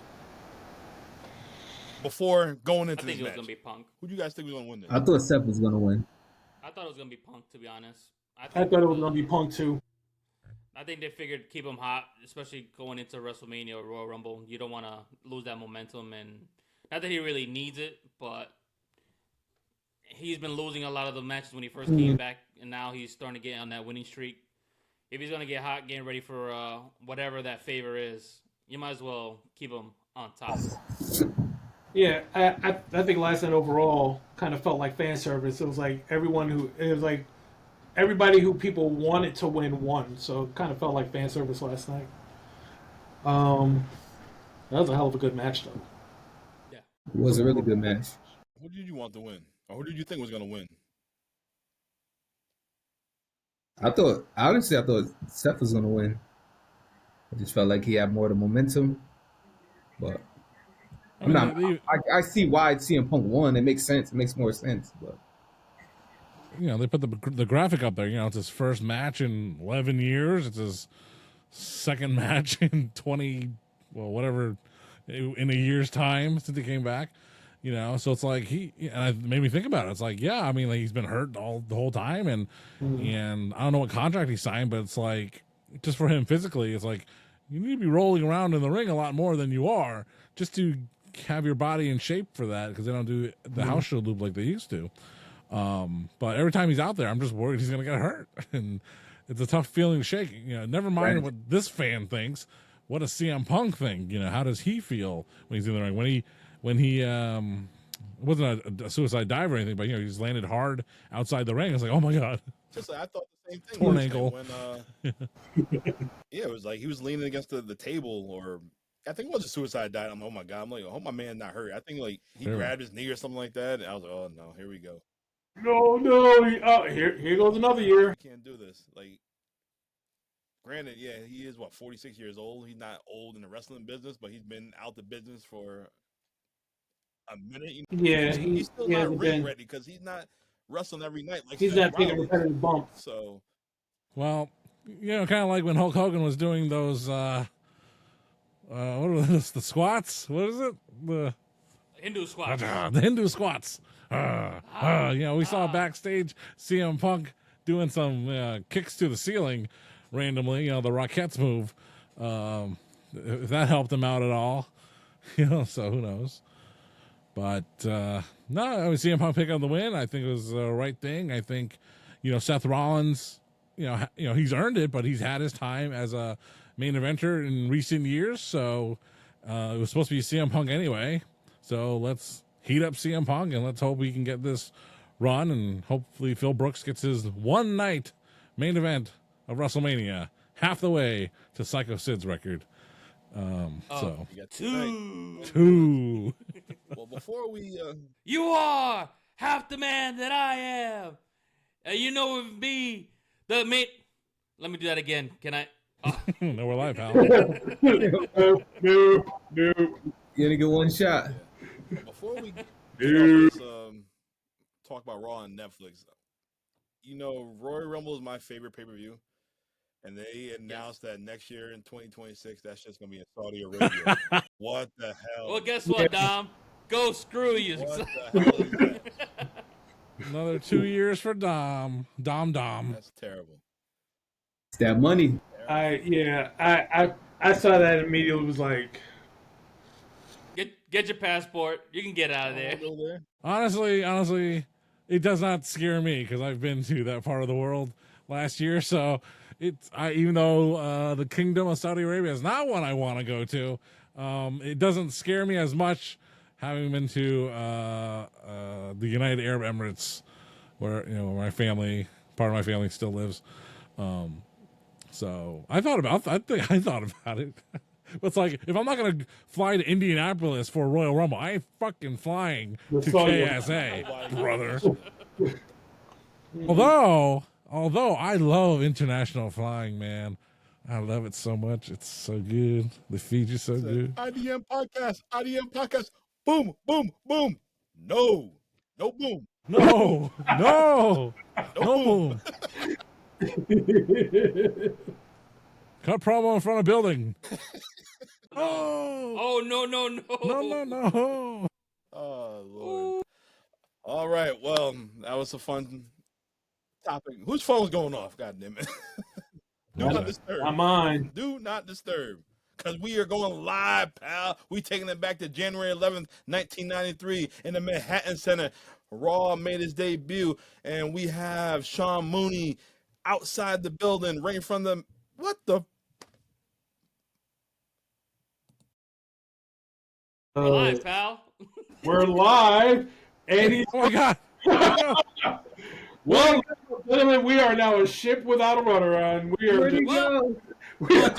S2: Before going into this match. I think it was
S1: going to be Punk.
S2: Who do you guys think was going to win this?
S4: I thought Seth was going to win.
S1: I thought it was going to be Punk, to be honest.
S3: I thought it was going to be Punk, too.
S1: I think they figured keep him hot, especially going into WrestleMania or Royal Rumble. You don't want to lose that momentum. And not that he really needs it, but he's been losing a lot of the matches when he first came back, and now he's starting to get on that winning streak. If he's going to get hot, getting ready for whatever that favor is, you might as well keep him on top.
S3: Yeah, I think last night overall kind of felt like fan service. It was like everybody who people wanted to win won, so it kind of felt like fan service last night. That was a hell of a good match, though.
S1: Yeah.
S4: It was a really good match.
S2: Who did you want to win? Or who did you think was going to win?
S4: I thought Seth was gonna win. I just felt like he had more of the momentum, but I see why CM Punk won. It makes sense. It makes more sense, but.
S5: They put the graphic up there. It's his first match in 11 years. It's his second match in 20, whatever, in a year's time since he came back. So it's like and it made me think about it. It's like, yeah, I mean, like, he's been hurt the whole time, and I don't know what contract he signed, but it's like, just for him physically, it's like you need to be rolling around in the ring a lot more than you are just to have your body in shape for that, because they don't do the house show loop like they used to. But every time he's out there, I'm just worried he's gonna get hurt, and it's a tough feeling to shake. Never mind what this fan thinks. What does CM Punk think? How does he feel when he's in the ring? When he wasn't a suicide dive or anything, but he just landed hard outside the ring. It's like, oh my god!
S2: Just like, I thought the same thing.
S5: Torn ankle.
S2: When, yeah, it was like he was leaning against the table, or I think it was a suicide dive. I'm like, oh my god! I'm like, I hope my man not hurt. I think like he grabbed his knee or something like that, and I was like, oh no, here we go.
S3: No, here goes another year.
S2: I can't do this. Like, granted, yeah, he is 46 years old. He's not old in the wrestling business, but he's been out the business for a minute.
S3: Yeah,
S2: he's still not ring ready because he's not wrestling every night. Like,
S3: he's not taking repetitive bumps.
S2: So,
S5: well, kind of like when Hulk Hogan was doing those. What are those? The squats? What is it? The
S1: Hindu squats.
S5: The Hindu squats. We saw backstage CM Punk doing some kicks to the ceiling randomly. The Rockettes move. If that helped him out at all, so who knows? But no, I mean, CM Punk pick up the win. I think it was the right thing. I think Seth Rollins. He's earned it, but he's had his time as a main eventer in recent years. So it was supposed to be CM Punk anyway. So let's heat up CM Punk, and let's hope we can get this run, and hopefully Phil Brooks gets his one night main event of WrestleMania, half the way to Psycho Sid's record. So
S2: you got
S5: two.
S2: Well, before we
S1: you are half the man that I am. With me, the main. Let me do that again. Can I? Oh.
S5: No, we're live, pal.
S3: No.
S4: You only get one shot.
S2: Yeah. Before we this, talk about Raw on Netflix, Royal Rumble is my favorite pay-per-view, and they announced that next year in 2026, that's just going to be in Saudi Arabia. What the hell?
S1: Well, guess what, Dom? Go screw you.
S2: What the hell is that?
S5: Another 2 years for Dom.
S2: That's terrible.
S4: It's that money.
S3: I saw that and immediately was like,
S1: Get your passport. You can get out of there.
S5: Honestly, it does not scare me because I've been to that part of the world last year. So even though the Kingdom of Saudi Arabia is not one I want to go to, it doesn't scare me as much having been to the United Arab Emirates, where my family, part of my family, still lives. So I thought about it. It's like, if I'm not going to fly to Indianapolis for Royal Rumble, I ain't fucking flying to KSA, brother. Although I love international flying, man. I love it so much. It's so good. The feature's so good.
S2: IDM podcast. Boom, boom, boom. No boom.
S5: No boom. Cut promo in front of building.
S1: Oh, no.
S5: No.
S2: Oh, Lord. All right. Well, that was a fun topic. Whose phone was going off? God damn it. Do not disturb.
S3: Not mine.
S2: Do not disturb. Because we are going live, pal. We taking it back to January 11th, 1993 in the Manhattan Center. Raw made its debut, and we have Shawn Mooney outside the building, right in front of them. What the?
S1: We're live, pal.
S3: We're live, and he's
S5: Oh my god!
S3: Well, gentlemen, we are now a ship without a rudder, and we are
S6: Where'd he
S3: just,
S6: go?
S1: Well,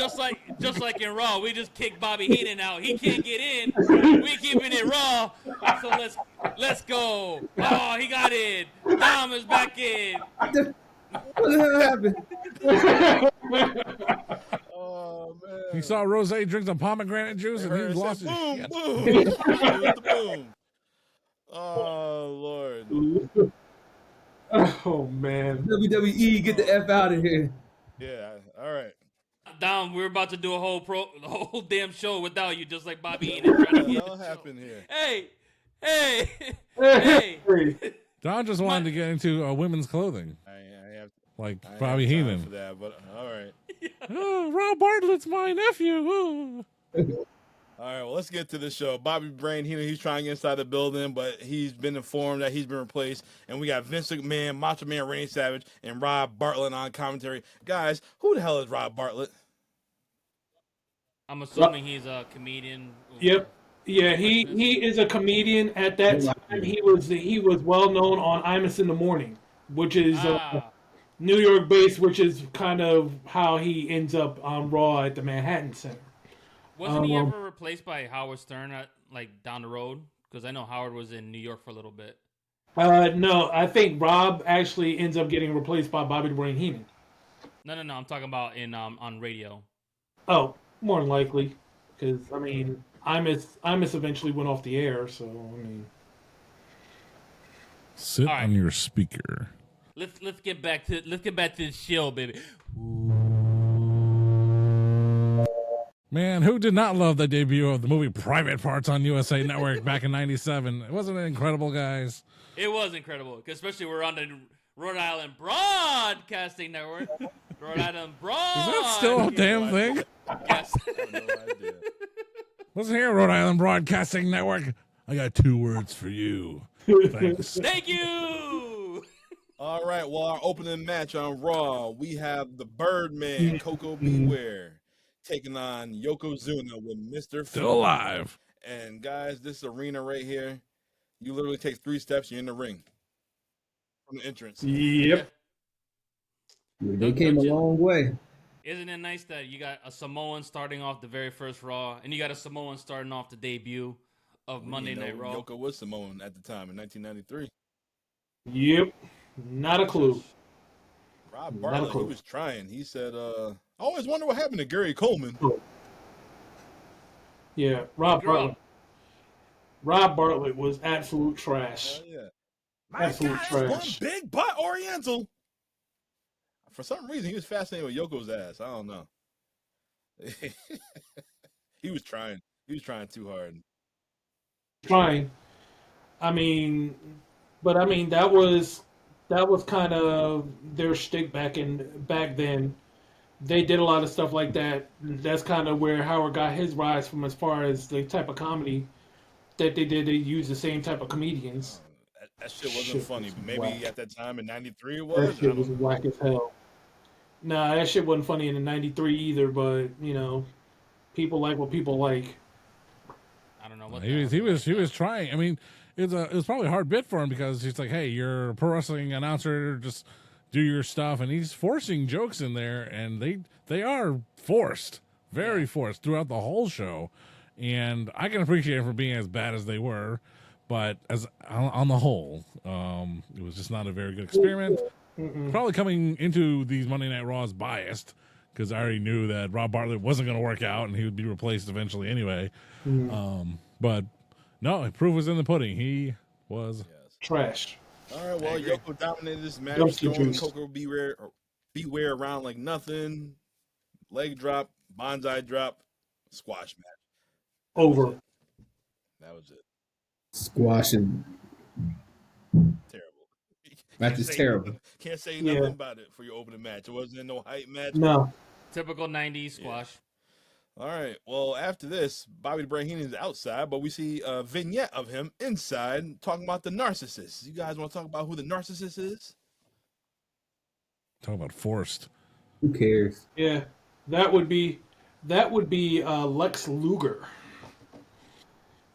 S1: just like in Raw, we just kicked Bobby Heenan out. He can't get in. We keeping it Raw. So let's go. Oh, he got in. Dom is back in.
S6: What the hell happened?
S2: Oh man.
S5: He saw Rose drink some pomegranate juice and he
S2: Heard it
S5: lost
S2: said,
S5: his
S2: boom,
S5: shit.
S2: boom. It was the boom. Oh Lord.
S3: oh man.
S6: WWE, get the F out of here.
S2: Yeah. All right.
S1: Dom, we're about to do a whole damn show without you, just like Bobby Heenan.
S2: What
S1: trying to
S2: the
S1: get
S2: hell
S1: the show.
S2: happened here?
S1: Hey.
S5: Don just wanted to get into women's clothing,
S2: I have
S5: like
S2: I
S5: Bobby
S2: have time
S5: Heenan.
S2: for that, but all right.
S5: Oh, Rob Bartlett's my nephew. Oh.
S2: All right, well, let's get to the show. Bobby Brain, he's trying to get inside the building, but he's been informed that he's been replaced. And we got Vince McMahon, Macho Man Randy Savage, and Rob Bartlett on commentary. Guys, who the hell is Rob Bartlett?
S1: I'm assuming he's a comedian.
S3: Yep. Yeah, he is a comedian. At that time, he was well known on Imus in the Morning, which is New York based, which is kind of how he ends up on Raw at the Manhattan Center.
S1: Wasn't he ever replaced by Howard Stern down the road? Because I know Howard was in New York for a little bit.
S3: No, I think Rob actually ends up getting replaced by Bobby the Brain Heenan.
S1: No. I'm talking about in on radio.
S3: Oh, more than likely, because I mean, Imus eventually went off the air, so I mean,
S5: Sit
S1: All right.
S5: on your speaker.
S1: Let's get back to the show, baby.
S5: Man, who did not love the debut of the movie Private Parts on USA Network back in '97? Wasn't it incredible, guys?
S1: It was incredible, especially we're on the Rhode Island Broadcasting Network. Rhode Island Broadcasting.
S5: Is that still a damn thing?
S1: Yes.
S2: I have no idea.
S5: Listen here, Rhode Island Broadcasting Network. I got 2 words for you. Thanks.
S1: Thank you.
S2: All right, well, our opening match on Raw, we have the Birdman, Coco Beware, taking on Yokozuna with Mr.
S5: Still alive.
S2: And guys, this arena right here, you literally take 3 steps, you're in the ring from the entrance.
S3: yep.
S6: They came a long way.
S1: Isn't it nice that you got a Samoan starting off the very first Raw, and you got a Samoan starting off the debut of Monday Night Raw?
S2: Yoko was Samoan at the time in 1993.
S3: Yep. Not a clue.
S2: Rob
S3: Not a
S2: Bartlett, he
S3: clue.
S2: was trying. He said, I always wonder what happened to Gary Coleman.
S3: Yeah, Rob
S1: Girl.
S3: Bartlett. Rob Bartlett was absolute trash.
S2: Yeah.
S3: Absolute
S2: My guy is one
S3: trash.
S2: big butt Oriental. For some reason, he was fascinated with Yoko's ass. I don't know. He was trying. He was trying too hard.
S3: Trying. I mean, but I mean that was kind of their shtick back then. They did a lot of stuff like that. That's kind of where Howard got his rise from, as far as the type of comedy that they did. They used the same type of comedians.
S2: That shit wasn't
S3: Shit
S2: funny,
S3: was
S2: but maybe
S3: whack.
S2: at that time in '93 it
S3: That
S2: was.
S3: shit was whack as hell. Nah, that shit wasn't funny in the '93 either. But you know, people like what people like.
S1: I don't know what
S5: He was trying. I mean, it was probably a hard bit for him because he's like, hey, you're a pro wrestling announcer, just do your stuff, and he's forcing jokes in there, and they are forced, very forced throughout the whole show, and I can appreciate it for being as bad as they were, but as on the whole, it was just not a very good experiment. Probably coming into these Monday Night Raws biased, because I already knew that Rob Bartlett wasn't going to work out and he would be replaced eventually anyway. But no, proof was in the pudding. He was
S3: Trash.
S2: All right, well, Yoko dominated this match,
S3: Dumpster
S2: throwing
S3: juice.
S2: Coco Beware around like nothing. Leg drop, bonsai drop, squash match.
S3: Over.
S2: That was it.
S6: Squashing.
S2: Terrible.
S6: Match is terrible.
S2: Can't say
S3: Yeah.
S2: nothing about it for your opening match. It wasn't no hype match.
S3: No.
S1: Typical '90s squash.
S2: All right. Well, after this, Bobby the Brain Heenan is outside, but we see a vignette of him inside talking about the Narcissist. You guys want to talk about who the Narcissist is?
S5: talking about forced.
S6: Who cares?
S3: Yeah. That would be Lex Luger.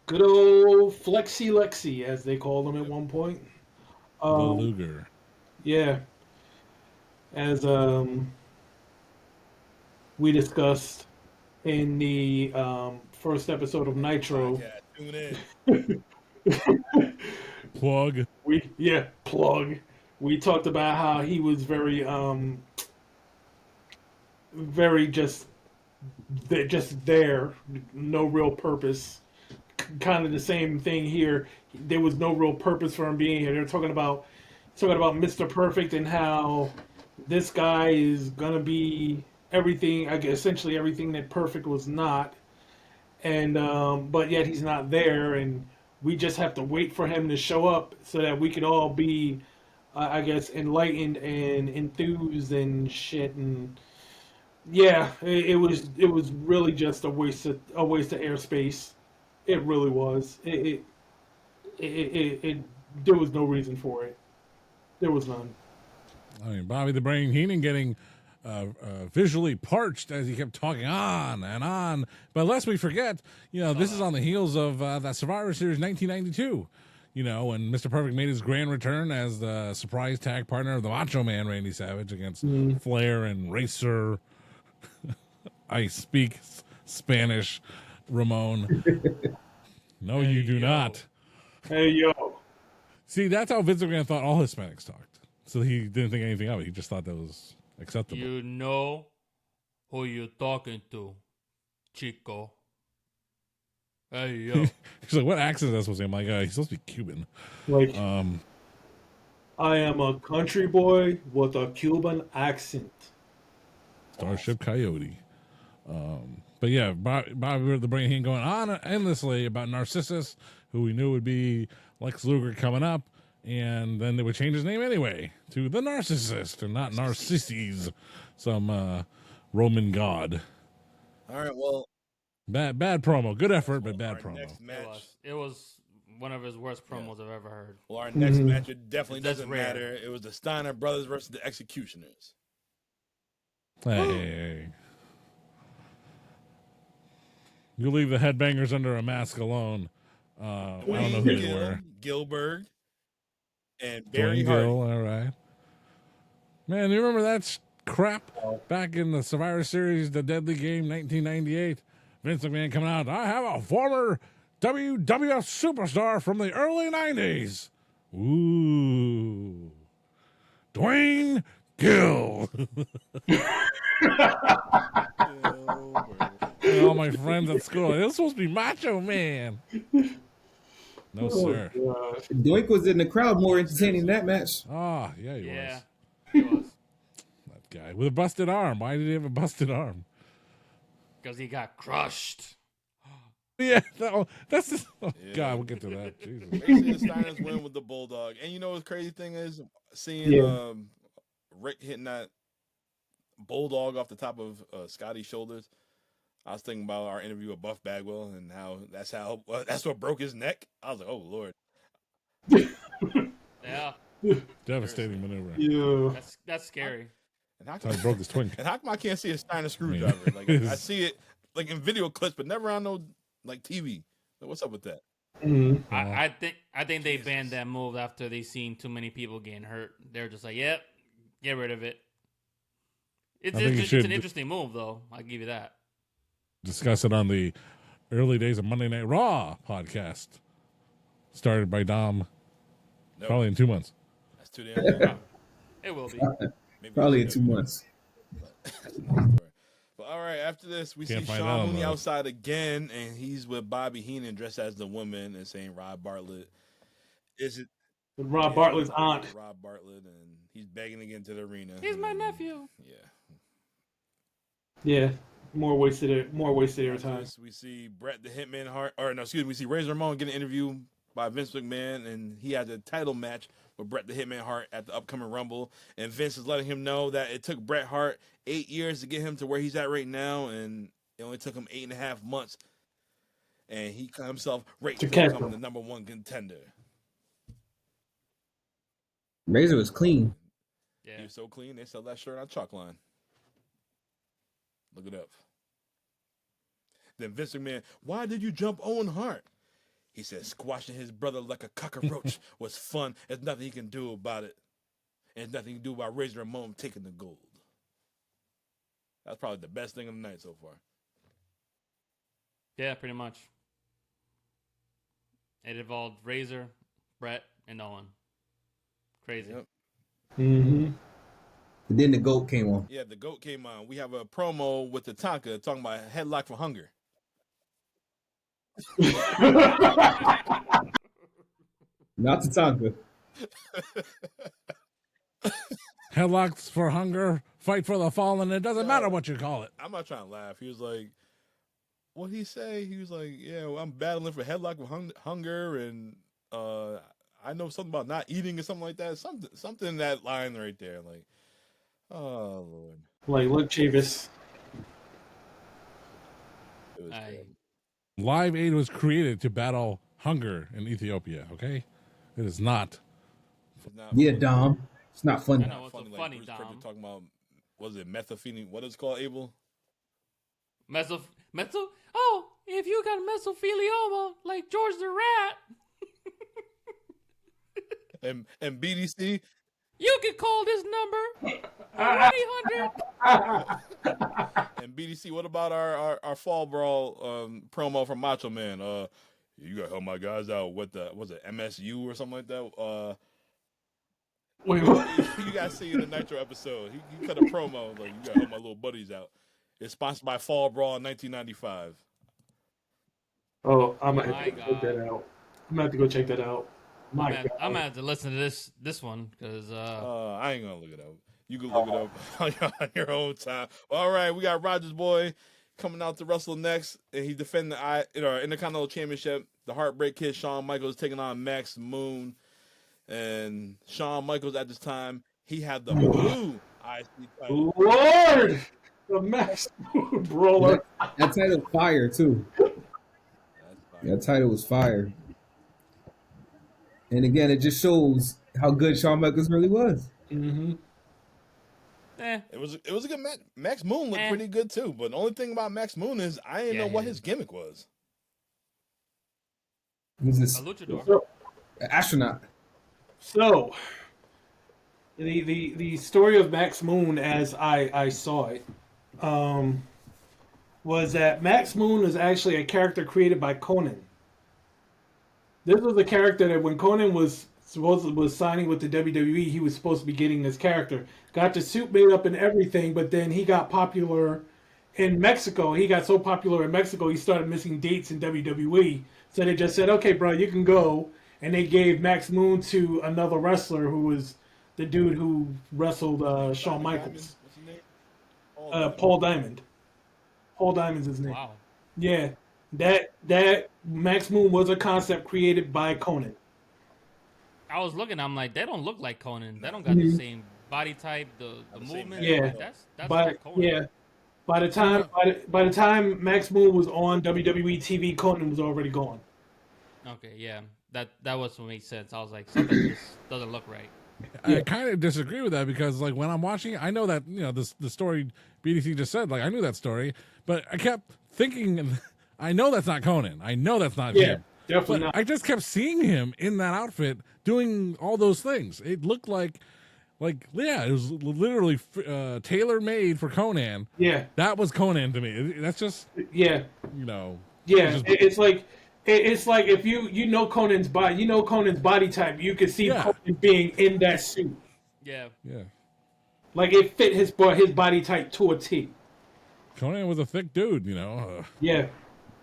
S3: Good old Flexi Lexi, as they called him at one point.
S5: The Luger.
S3: yeah, as we discussed in the first episode of Nitro,
S2: Podcast. Tune in.
S5: Plug.
S3: plug. We talked about how he was very just there, no real purpose. Kind of the same thing here. There was no real purpose for him being here. They're talking about Mr. Perfect and how this guy is gonna be everything. I guess essentially everything that Perfect was not, and but yet he's not there, and we just have to wait for him to show up so that we could all be, I guess, enlightened and enthused and shit. And yeah, it was really just a waste of airspace. It really was. It there was no reason for it. There was none.
S5: I mean, Bobby the Brain Heenan getting visually parched as he kept talking on and on. But lest we forget, this is on the heels of that Survivor Series 1992. When Mr. Perfect made his grand return as the surprise tag partner of the Macho Man Randy Savage against Flair and Racer. I speak Spanish, Ramon. No, you do not.
S3: Hey yo.
S5: See, that's how Vince McMahon thought all Hispanics talked. So he didn't think anything of it. He just thought that was acceptable.
S1: You know who you talking to, Chico. Hey, yo.
S5: He's like, what accent is that supposed to be? I'm like, he's supposed to be Cuban.
S3: Like, I am a country boy with a Cuban accent.
S5: Starship Coyote. But yeah, Bobby the Brain Heenan going on endlessly about Narcissist, who we knew would be Lex Luger coming up, and then they would change his name anyway to the Narcissist and not Narcissus, some Roman god.
S2: All right, well,
S5: bad promo. Good effort, but bad promo.
S2: Next match.
S1: It was one of his worst promos I've ever heard.
S2: Well, our next match, it definitely
S1: That's
S2: doesn't
S1: rare.
S2: matter. It was the Steiner brothers versus the Executioners.
S5: Hey. You leave the headbangers under a mask alone. I don't know who they were.
S2: Gilbert and Barry
S5: Dwayne
S2: Hardy.
S5: Gill, all right. Man, you remember that crap back in the Survivor Series, the Deadly Game, 1998? Vince McMahon coming out, I have a former WWF superstar from the early 90s. Ooh. Dwayne Gill. And all my friends at school, it was supposed to be Macho Man. No, sir.
S6: Doink was in the crowd more entertaining that match.
S5: Oh, yeah, he
S1: Yeah,
S5: was.
S1: he was.
S5: That guy with a busted arm. Why did he have a busted arm?
S1: Because he got crushed.
S5: Yeah, that's just, God, we'll get to that. Jesus.
S2: Basically, the Steiners win with the Bulldog. And you know what the crazy thing is? Seeing Rick hitting that Bulldog off the top of Scotty's shoulders. I was thinking about our interview with Buff Bagwell and how that's what broke his neck. I was like, oh, Lord.
S1: Yeah,
S5: Devastating maneuver.
S3: Yeah.
S1: that's scary.
S2: And how
S5: That's how he broke his twin.
S2: And how come I can't see a Steiner screwdriver? Like I see it like in video clips, but never on no like TV. Like, what's up with that?
S1: I think they banned that move after they seen too many people getting hurt. They're just like, yep, get rid of it. It's an interesting move, though. I'll give you that.
S5: Discuss it on the early days of Monday Night Raw podcast, started by Dom.
S2: Nope.
S5: Probably in 2 months.
S2: That's too damn long.
S1: It will be.
S2: Maybe
S6: Probably in
S2: it's
S6: 2 months.
S2: That's another story. But all right, after this, we
S5: Can't
S2: see
S5: find out
S2: Shawn
S5: on
S2: Mooney
S5: the-
S2: outside again, and he's with Bobby Heenan dressed as the woman and saying Rob Bartlett. Is it
S3: Rob Bartlett's aunt.
S2: Rob Bartlett, and he's begging to get into the arena.
S1: He's my nephew.
S2: Yeah.
S3: Yeah. More wasted airtime.
S2: After we see Bret the Hitman Hart, we see Razor Ramon get an interview by Vince McMahon, and he has a title match with Bret the Hitman Hart at the upcoming Rumble. And Vince is letting him know that it took Bret Hart 8 years to get him to where he's at right now, and it only took him 8.5 months. And he got himself right to become the number one contender.
S6: Razor was clean.
S1: Yeah.
S2: He was so clean, they sell that shirt on Chalkline. Look it up. Then Vince McMahon, why did you jump Owen Hart? He said, squashing his brother like a cockroach was fun. There's nothing he can do about it. and nothing you can do about Razor Ramon taking the gold. That's probably the best thing of the night so far.
S1: Yeah, pretty much. It involved Razor, Brett, and Owen. Crazy.
S2: Yep.
S3: Mm-hmm.
S6: And then the GOAT came on.
S2: Yeah, the GOAT came on. We have a promo with the Tonka talking about headlock for hunger.
S6: Not Tatanka.
S5: Headlocks for hunger, fight for the fallen. It doesn't matter what you call it.
S2: I'm not trying to laugh. He was like, what did he say? He was like, yeah, well, I'm battling for headlock with hunger, and I know something about not eating or something like that. Something in that line right there. Like, oh, Lord.
S3: Like, look, Chavis.
S2: It was bad.
S5: Live Aid was created to battle hunger in Ethiopia, okay? It is not.
S2: It's not
S6: Yeah,
S2: funny.
S6: Dom. It's not funny.
S1: I know.
S2: Not
S1: It's so
S2: funny,
S1: funny,
S2: Bruce
S1: Dom.
S2: Pritchard talking about, was it methylphenidate? What is it called, Abel?
S1: Meso? Oh, if you got mesothelioma like George the Rat,
S2: And BDC,
S1: you can call this number 1-800.
S2: and BDC, what about our Fall Brawl promo from Macho Man? You gotta help my guys out with was it MSU or something like that?
S3: Wait, what?
S2: You guys see in the Nitro episode, he cut a promo like, you gotta help my little buddies out. It's sponsored by Fall Brawl in 1995.
S3: Oh, I'm gonna
S1: My
S3: have to check
S1: God.
S3: that out. I'm gonna have to go check that out. My God.
S1: I'm gonna have to listen to this one because
S2: I ain't gonna look it up. You can look it up on your own time. All right, we got Rogers Boy coming out to wrestle next, and he defending the Intercontinental Championship. The Heartbreak Kid Shawn Michaels taking on Max Moon, and Shawn Michaels at this time he had the blue IC title.
S3: Lord, the Max Brawler.
S6: That title was fire too.
S2: That's fine.
S6: That title was fire. And again, it just shows how good Shawn Michaels really was.
S3: Mm-hmm.
S2: It was a good match. Max Moon looked pretty good too, but the only thing about Max Moon is I didn't know what his gimmick was.
S6: Was this
S1: a luchador.
S3: So,
S6: astronaut?
S3: so the story of Max Moon, as I saw it, was that Max Moon was actually a character created by Konan. This was a character that when Konan was signing with the WWE, he was supposed to be getting this character. Got the suit made up and everything, but then he got popular in Mexico. He got so popular in Mexico, he started missing dates in WWE. So they just said, okay, bro, you can go. And they gave Max Moon to another wrestler who was the dude who wrestled Shawn Michaels.
S2: What's his name?
S3: Paul Diamond. Paul Diamond's his name.
S1: Wow.
S3: Yeah. That Max Moon was a concept created by Konan.
S1: I was looking. I'm like, they don't look like Conan. They don't got the same body type, the movement.
S3: Yeah.
S1: Like, that's
S3: But
S1: not Conan.
S3: yeah, by the time Max Moon was on WWE TV, Konan was already gone.
S1: Okay, yeah. That was what made sense. I was like, something just doesn't look right.
S5: I kind of disagree with that because, like, when I'm watching it, I know that, you know, the story BDC just said, like, I knew that story, but I kept thinking, I know that's not Conan. I know that's not
S3: Yeah,
S5: him.
S3: definitely
S5: But
S3: not.
S5: I just kept seeing him in that outfit doing all those things. It looked like, yeah, it was literally tailor made for Conan.
S3: Yeah,
S5: That was Conan to me. That's just,
S3: yeah,
S5: you know.
S3: yeah.
S5: just-
S3: It's like if you know Conan's body type, you could see
S5: Yeah.
S3: Conan being in that suit.
S1: Yeah.
S5: Yeah.
S3: Like it fit his body type to a T.
S5: Conan was a thick dude, you know.
S3: Yeah.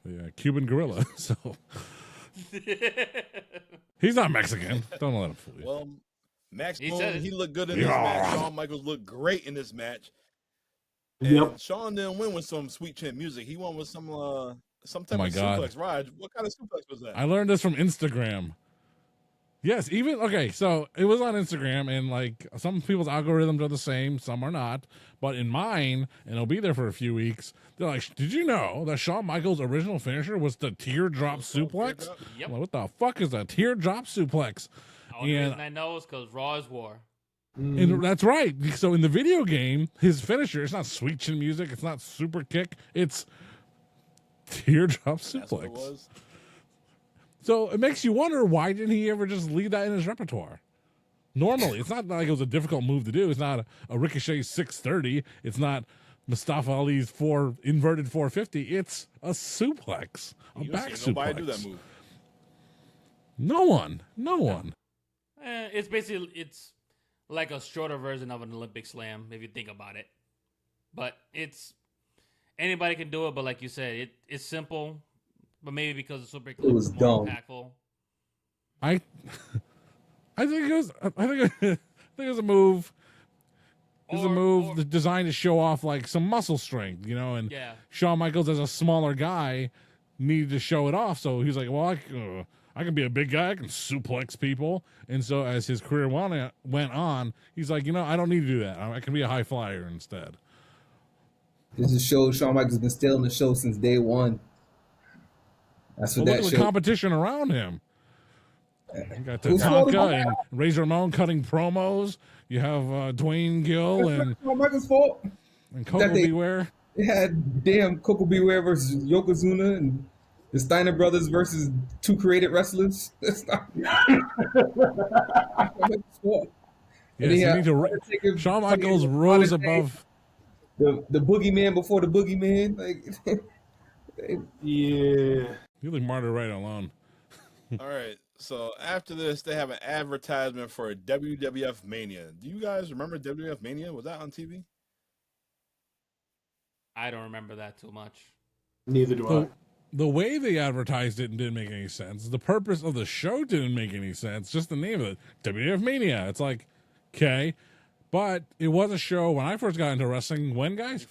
S5: The Cuban gorilla. So he's not Mexican. Don't let him fool you.
S2: Well, Max
S1: He
S2: Moon,
S1: said it.
S2: he looked good in this
S5: Yeah.
S2: match. Shawn Michaels looked great in this match. And
S3: Yep.
S2: Shawn didn't win with some sweet chin music. He won with some type
S5: my
S2: of
S5: God.
S2: suplex. Raj, what kind of suplex was that?
S5: I learned this from Instagram. Yes, so it was on Instagram, and like some people's algorithms are the same, some are not. But in mine, and it'll be there for a few weeks, they're like, did you know that Shawn Michaels' original finisher was the teardrop suplex?
S2: teardrop?
S1: Yep.
S5: I'm like, what the fuck is a teardrop suplex?
S1: Only
S5: And-
S1: reason I know is because Raw is war.
S5: And that's right. So in the video game, his finisher, it's not sweet chin music, it's not super kick, it's teardrop
S2: That's what it
S5: suplex.
S2: was.
S5: So it makes you wonder, why didn't he ever just leave that in his repertoire? Normally, it's not like it was a difficult move to do. It's not a Ricochet 630. It's not Mustafa Ali's inverted 450. It's a suplex, a back suplex.
S2: Nobody do that move.
S5: No one.
S1: It's basically like a shorter version of an Olympic slam if you think about it. But anybody can do it. But like you said, it's simple. But maybe because the super clip is more impactful.
S5: I think it was. I think it was a move. It was a move designed to show off like some muscle strength, and Shawn Michaels, as a smaller guy, needed to show it off. So he's like, well, I can be a big guy. I can suplex people. And so as his career went on, he's like, I don't need to do that. I can be a high flyer instead.
S6: This just shows Shawn Michaels has been stealing the show since day one. That's what that
S5: look at the competition around him. You got Tatanka and Razor Ramon cutting promos. You have Dwayne Gill and
S6: Shawn Michaels' fault.
S5: And Coco Beware.
S6: They had damn Coco Beware versus Yokozuna and the Steiner brothers versus two created wrestlers. That's not Shawn Michaels' fault.
S5: Shawn Michaels rose above
S6: the boogeyman before the boogeyman.
S5: You leave Marty right alone.
S2: All right. So after this, they have an advertisement for a WWF Mania. Do you guys remember WWF Mania? Was that on TV?
S1: I don't remember that too much.
S3: Neither do I.
S5: The way they advertised it didn't make any sense. The purpose of the show didn't make any sense. Just the name of it, WWF Mania. It's like, okay. But it was a show when I first got into wrestling. When, guys?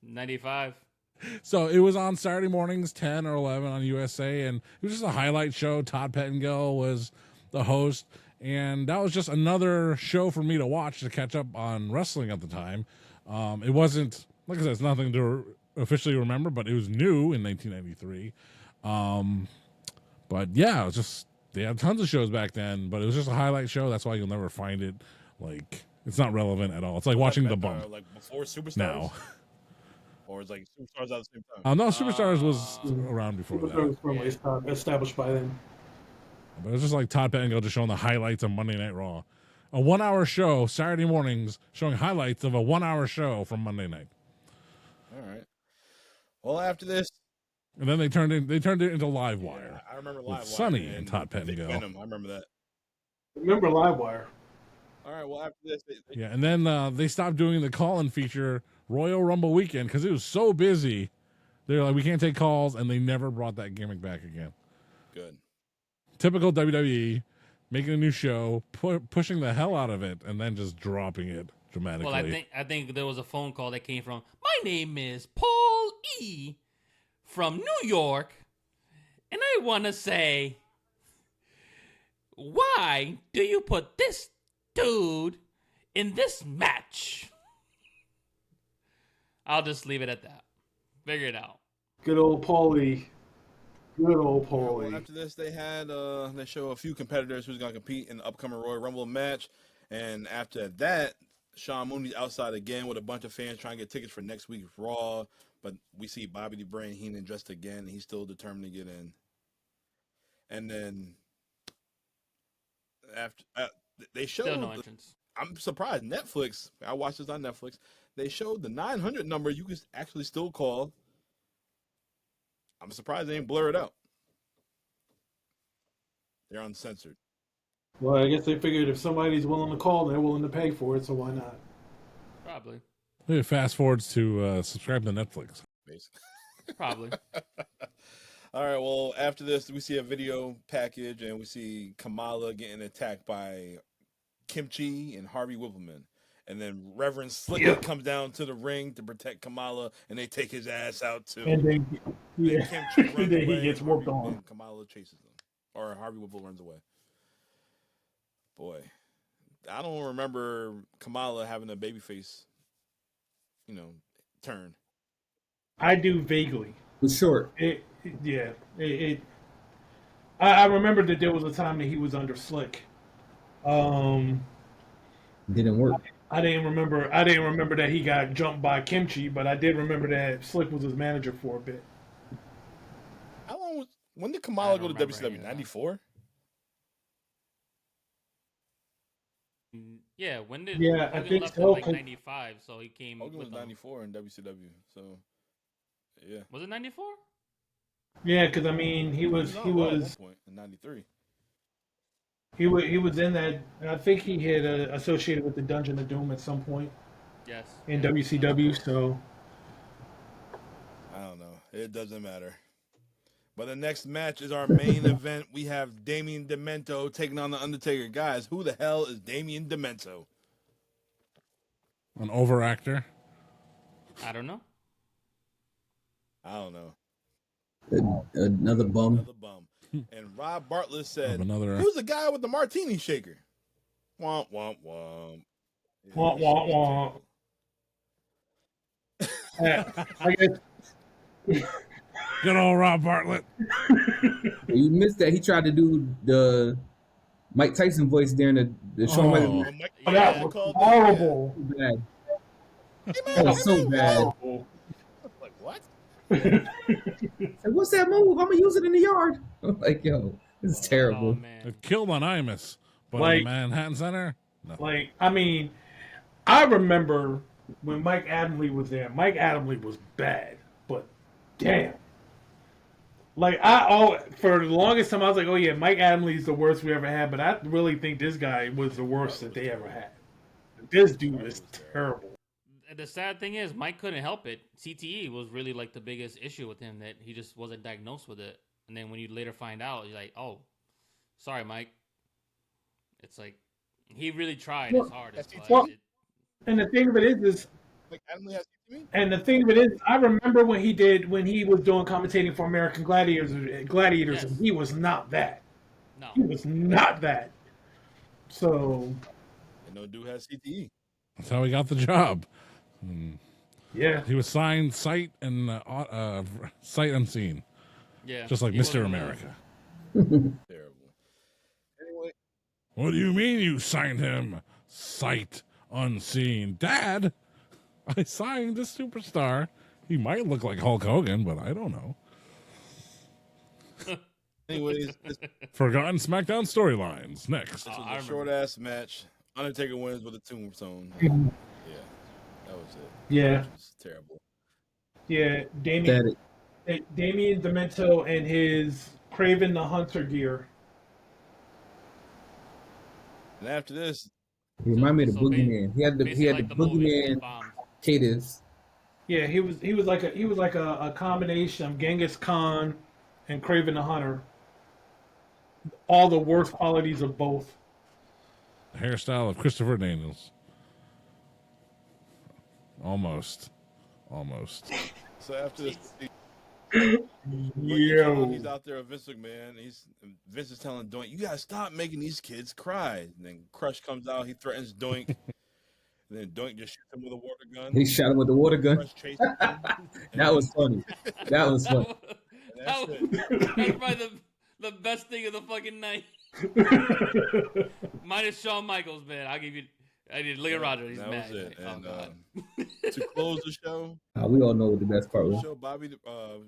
S1: 95.
S5: So it was on Saturday mornings, 10 or 11 on USA, and it was just a highlight show. Todd Pettengill was the host, and that was just another show for me to watch to catch up on wrestling at the time. It wasn't, like I said, it's nothing to officially remember, but it was new in 1993. But yeah, it was just, they had tons of shows back then, but it was just a highlight show. That's why you'll never find it. Like, it's not relevant at all. It's like watching The Bump.
S2: Like before Superstars?
S5: Now.
S2: Or it's like Superstars at the same time?
S5: No, Superstars was around before that.
S3: Superstars was probably established by then.
S5: But it was just like Todd Pettengill just showing the highlights of Monday Night Raw. A 1 hour show, Saturday mornings, showing highlights of a 1 hour show from Monday night.
S2: All right. Well, after this.
S5: And then they turned it into Live Wire.
S2: Yeah, I remember Live Wire.
S5: Sonny and Todd Pettengill.
S2: Venom, I remember that.
S3: Remember Livewire.
S2: All right, well, after this.
S5: Yeah, and then they stopped doing the call-in feature Royal Rumble weekend because it was so busy. They're like, we can't take calls, and they never brought that gimmick back again.
S2: Good.
S5: Typical WWE, making a new show, pushing the hell out of it, and then just dropping it dramatically.
S1: Well, I think there was a phone call that came from, my name is Paul E. from New York, and I want to say, why do you put this dude in this match? I'll just leave it at that. Figure it out.
S3: Good old Paulie. Good old
S2: Well,
S3: Paulie.
S2: after this, they show a few competitors who's going to compete in the upcoming Royal Rumble match. And after that, Sean Mooney's outside again with a bunch of fans trying to get tickets for next week's Raw. But we see Bobby the Brain Heenan dressed again, and he's still determined to get in. And then after they showed,
S1: Still no entrance.
S2: I'm surprised. Netflix, I watched this on Netflix. They showed the 900 number you can actually still call. I'm surprised they didn't blur it out. They're uncensored.
S3: Well, I guess they figured if somebody's willing to call, they're willing to pay for it, so why not?
S1: Probably.
S5: It fast forwards to subscribe to Netflix.
S2: Basically.
S1: Probably.
S2: All right, well, after this, we see a video package, and we see Kamala getting attacked by Kimchi and Harvey Whippleman. And then Reverend Slick comes down to the ring to protect Kamala, and they take his ass out, too.
S3: And then,
S2: Kimchi runs
S3: then
S2: away,
S3: he gets whooped on.
S2: and Kamala chases them. Or Harvey Whipple runs away. Boy, I don't remember Kamala having a babyface, turn.
S3: I do vaguely.
S6: It was short.
S3: I remember that there was a time that he was under Slick.
S6: Didn't work.
S3: I didn't remember that he got jumped by Kimchi, but I did remember that Slick was his manager for a bit.
S2: When did Kamala go to WCW? 94?
S1: Yeah, when did
S3: Yeah, I
S1: Hogan
S3: think
S1: left
S3: so,
S1: in like
S3: 'cause-
S1: '95, so he came.
S2: Hogan was
S1: with them.
S2: 94 in WCW, so yeah.
S1: Was it '94?
S3: Yeah, because I mean, he
S2: He
S3: was
S2: on Raw at one point in '93.
S3: he was in that. I think he had associated with the Dungeon of Doom at some point
S1: Yes.
S3: in WCW. So
S2: I don't know. It doesn't matter. But the next match is our main event. We have Damien Demento taking on the Undertaker. Guys, who the hell is Damien Demento?
S5: An overactor.
S1: I don't know.
S2: I don't know.
S4: Another bum.
S2: Another bum. And Rob Bartlett said,
S5: Another-
S2: "Who's the guy with the martini shaker?" Womp womp womp.
S3: wah wah wah. I guess
S5: Good old Rob Bartlett.
S4: You missed that. He tried to do the Mike Tyson voice during the Shawn
S5: Oh.
S4: Michaels.
S2: Oh, Mike,
S3: that
S1: Yeah.
S3: was
S2: called
S3: horrible.
S4: Bad. That was so bad.
S3: Horrible.
S2: Like what?
S4: Like, what's that move? I'm gonna use it in the yard. I'm like, yo, this is
S1: Oh
S4: terrible.
S1: man.
S5: It killed on Imus, but
S3: Like-
S5: in Manhattan Center, nothing.
S3: Like, I mean, I remember when Mike Adamle was there. Mike Adamle was bad, but damn. Like, for the longest time, I was like, oh yeah, Mike Adamle's the worst we ever had, but I really think this guy was the worst that they ever had. This dude is terrible.
S1: The sad thing is, Mike couldn't help it. CTE was really like the biggest issue with him, that he just wasn't diagnosed with it. And then when you later find out, you're like, oh, sorry, Mike. It's like he really tried his hardest. But
S3: well-
S1: it,
S3: And the thing of it is,
S2: Like Adamle has me?
S3: and the thing of it is, I remember when he was doing commentating for American Gladiators,
S1: Yes.
S3: and he was not that.
S1: no.
S3: He was not that. So,
S2: And no dude has CTE.
S5: That's how he got the job.
S3: yeah.
S5: He was signed sight and sight unseen,
S1: Yeah.
S5: just like
S1: he
S5: Mr.
S1: wasn't
S5: America.
S2: Terrible. Anyway,
S5: What do you mean you signed him sight unseen? Dad, I signed a superstar. He might look like Hulk Hogan, but I don't know.
S2: anyways, this
S5: Forgotten SmackDown storylines next.
S1: I
S2: was a
S1: remember.
S2: short ass match. Undertaker wins with a tombstone.
S3: Mhm.
S2: Yeah, that was it.
S3: Yeah.
S2: It's terrible.
S3: Yeah.
S4: That
S3: Damien Demento and his Craven the Hunter gear.
S2: And after this,
S4: he reminded me of the
S1: So
S4: Boogeyman. He had the
S1: Basically like
S4: the
S1: movie,
S4: Boogeyman
S1: Bomb.
S4: cadence.
S3: Yeah, he was like a combination of Genghis Khan and Craven the Hunter. All the worst qualities of both.
S5: The hairstyle of Christopher Daniels. Almost.
S2: so after this,
S3: Yo.
S2: he's out there with Vince McMahon. Vince is telling Doink, "You gotta stop making these kids cry." And then Crush comes out. He threatens Doink. And then Doink just shoots him with a water gun.
S4: He shot him with the water gun.
S2: Crush chases him.
S4: That was funny. That was funny.
S2: That's it.
S1: That's probably the best thing of the fucking night. Minus Shawn Michaels, man. I did look at Roger. He's
S2: that
S1: mad.
S2: was it.
S1: Oh,
S2: And
S1: God.
S2: to close the show,
S4: We all know what the best part was.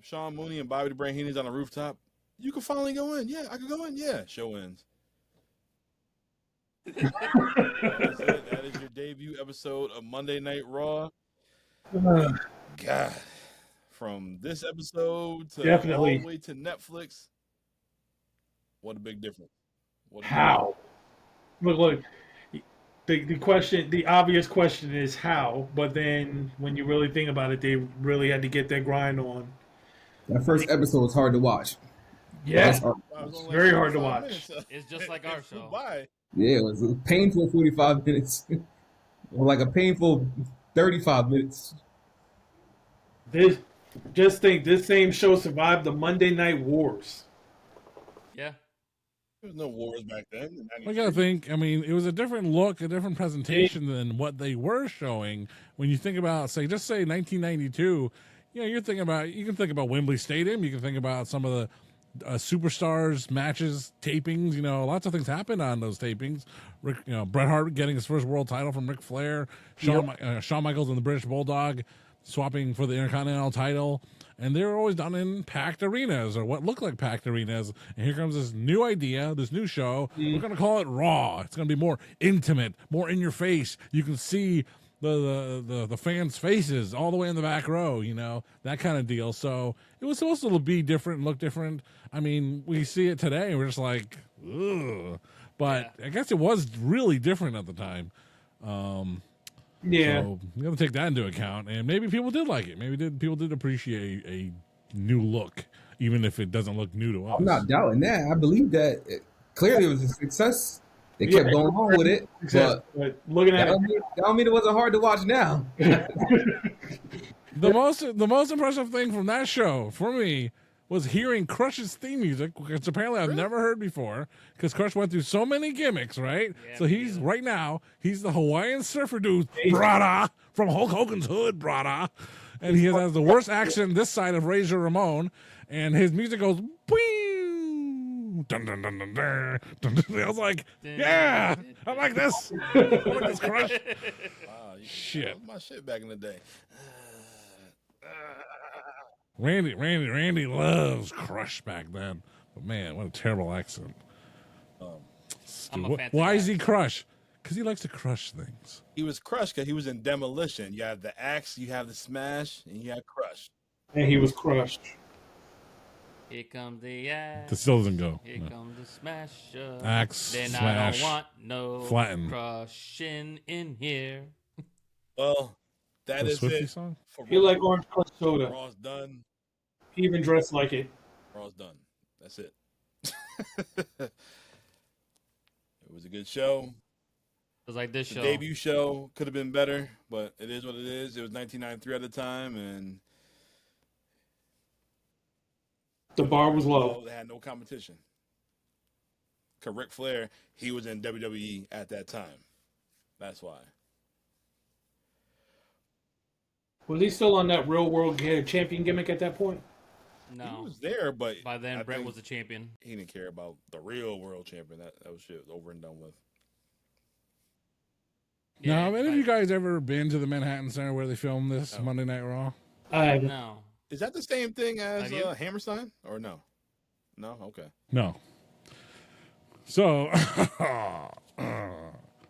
S2: Sean Mooney and Bobby the Brain Heenan's on the rooftop. You can finally go in. Yeah, I can go in. Yeah, show ends. That's it. That is your debut episode of Monday Night Raw. God, from this episode to
S3: Definitely.
S2: all the way to Netflix, what a big difference. What a big
S3: How? Look. The obvious question is how, but then when you really think about it, they really had to get their grind on.
S4: That first episode was hard to watch.
S3: Yeah.
S4: That's hard.
S2: difference. It was only
S3: Very hard to
S2: 45
S3: watch.
S2: minutes.
S1: It's just like our
S2: It flew
S1: show.
S2: by.
S4: Yeah, it was a painful 45 minutes. Or like a painful 35 minutes.
S3: Just think, this same show survived the Monday Night Wars.
S1: Yeah.
S2: There was no wars back then.
S5: I gotta think. I mean, it was a different look, a different presentation than what they were showing. When you think about, say 1992, you know, you can think about Wembley Stadium. You can think about some of the superstars matches, tapings. You know, lots of things happened on those tapings. Bret Hart getting his first world title from Ric Flair. Shawn Michaels and the British Bulldog swapping for the Intercontinental title, and they were always done in packed arenas or what looked like packed arenas. And here comes this new idea, this new show. We're going to call it Raw. It's going to be more intimate, more in your face. You can see the fans' faces all the way in the back row, you know, that kind of deal. So it was supposed to be different, look different. I mean, we see it today, and we're just like, ugh. But I guess it was really different at the time.
S3: Yeah.
S5: So you have to take that into account, and maybe people did like it. Maybe people did appreciate a new look, even if it doesn't look new to us.
S6: I'm not doubting that. I believe that clearly it was a success. They kept going on with it, but
S3: looking at
S6: that don't mean it wasn't hard to watch now.
S5: The most impressive thing from that show for me was hearing Crush's theme music, which apparently I've never heard before, because Crush went through so many gimmicks, right?
S1: Yeah,
S5: so he's the Hawaiian surfer dude, brada, from Hulk Hogan's hood, brada. And he has the worst accent this side of Razor Ramon, and his music goes, boing, dun, dun, dun, dun, dun, dun, dun. I was like, yeah, I like this. I like this, Crush.
S2: Wow,
S5: Shit.
S2: That was my shit back in the day.
S5: Randy loves Crush back then. But man, what a terrible accent.
S1: I'm a fancy
S5: Why
S1: guy.
S5: is he Crush? Because he likes to crush things.
S2: He was crushed because he was in Demolition. You have the axe, you have the smash, and you have crushed.
S3: and he was crushed.
S1: Here comes the axe.
S5: This still doesn't go.
S1: Here comes the smasher.
S5: Axe,
S1: Then I
S5: smash,
S1: don't want no
S5: flatten.
S1: crushing in here.
S2: Well, that
S5: The
S2: is
S5: Swiftie
S2: it.
S5: song?
S2: For
S3: He like orange clutch soda.
S2: Raw's done.
S3: He even dressed like it.
S2: Raw's done. That's it. It was a good show.
S1: It was like this
S2: The
S1: show.
S2: debut show could have been better, but it is what it is. It was 1993 at the time, and
S3: The bar was low.
S2: they had no competition. Cause Ric Flair, he was in WWE at that time. That's why.
S3: Was he still on that real world champion gimmick at that point?
S2: He
S1: No.
S2: was there, but
S1: By then,
S2: I
S1: Brett
S2: think
S1: was the champion.
S2: he didn't care about the real world champion. That was shit over and done with.
S5: Now, have any of
S1: like-
S5: you guys ever been to the Manhattan Center where they filmed this
S2: No.
S5: Monday Night Raw?
S1: No.
S2: Is that the same thing as
S1: Have you?
S2: Hammerstein or no? No, okay.
S5: No. So, I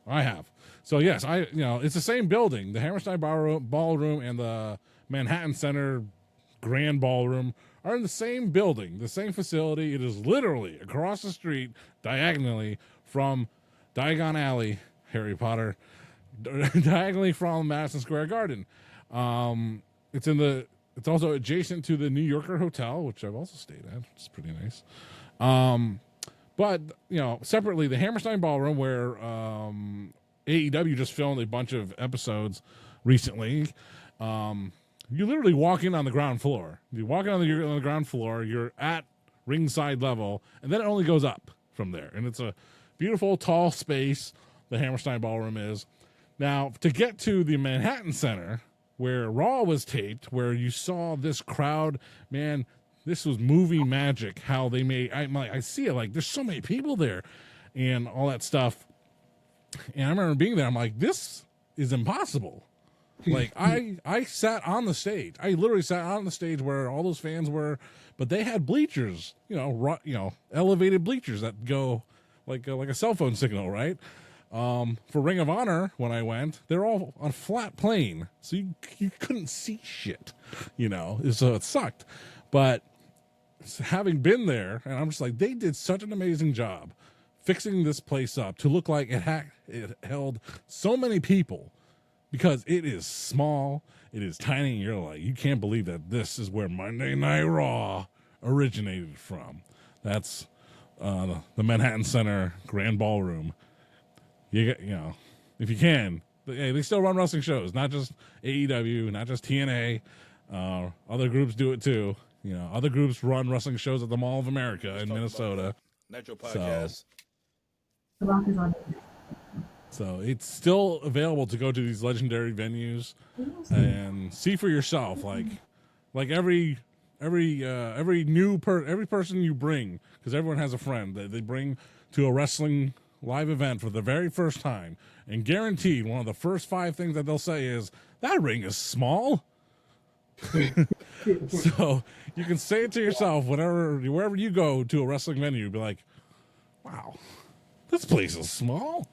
S5: have. So yes, it's the same building. The Hammerstein Ballroom and the Manhattan Center Grand Ballroom are in the same building, the same facility. It is literally across the street, diagonally from Diagon Alley, Harry Potter, diagonally from Madison Square Garden. It's also adjacent to the New Yorker Hotel, which I've also stayed at, which is pretty nice. But separately, the Hammerstein Ballroom, where AEW just filmed a bunch of episodes recently. You literally walk in on the ground floor. You walk in on the ground floor. You're at ringside level, and then it only goes up from there. And it's a beautiful, tall space. The Hammerstein Ballroom is. Now, to get to the Manhattan Center, where Raw was taped, where you saw this crowd, man, this was movie magic. How they made, I see it like there's so many people there, and all that stuff. And I remember being there. I'm like, this is impossible. Like I sat on the stage. I literally sat on the stage where all those fans were, but they had bleachers, elevated bleachers that go like a cell phone signal, right? For Ring of Honor, when I went, they're all on flat plane, so you couldn't see shit, so it sucked. But having been there, and I'm just like, they did such an amazing job fixing this place up to look like it held so many people, because it is small, it is tiny, and you're like, you can't believe that this is where Monday Night Raw originated from. That's the Manhattan Center Grand Ballroom. If you can, they still run wrestling shows, not just AEW, not just TNA. Other groups do it too. Other groups run wrestling shows at the Mall of America in Minnesota.
S2: Nitro Podcast.
S5: So it's still available to go to these legendary venues and see for yourself. Like every person you bring, because everyone has a friend that they bring to a wrestling live event for the very first time, and guaranteed one of the first 5 things that they'll say is, that ring is small. So you can say it to yourself wherever you go to a wrestling venue, be like, wow, this place is small.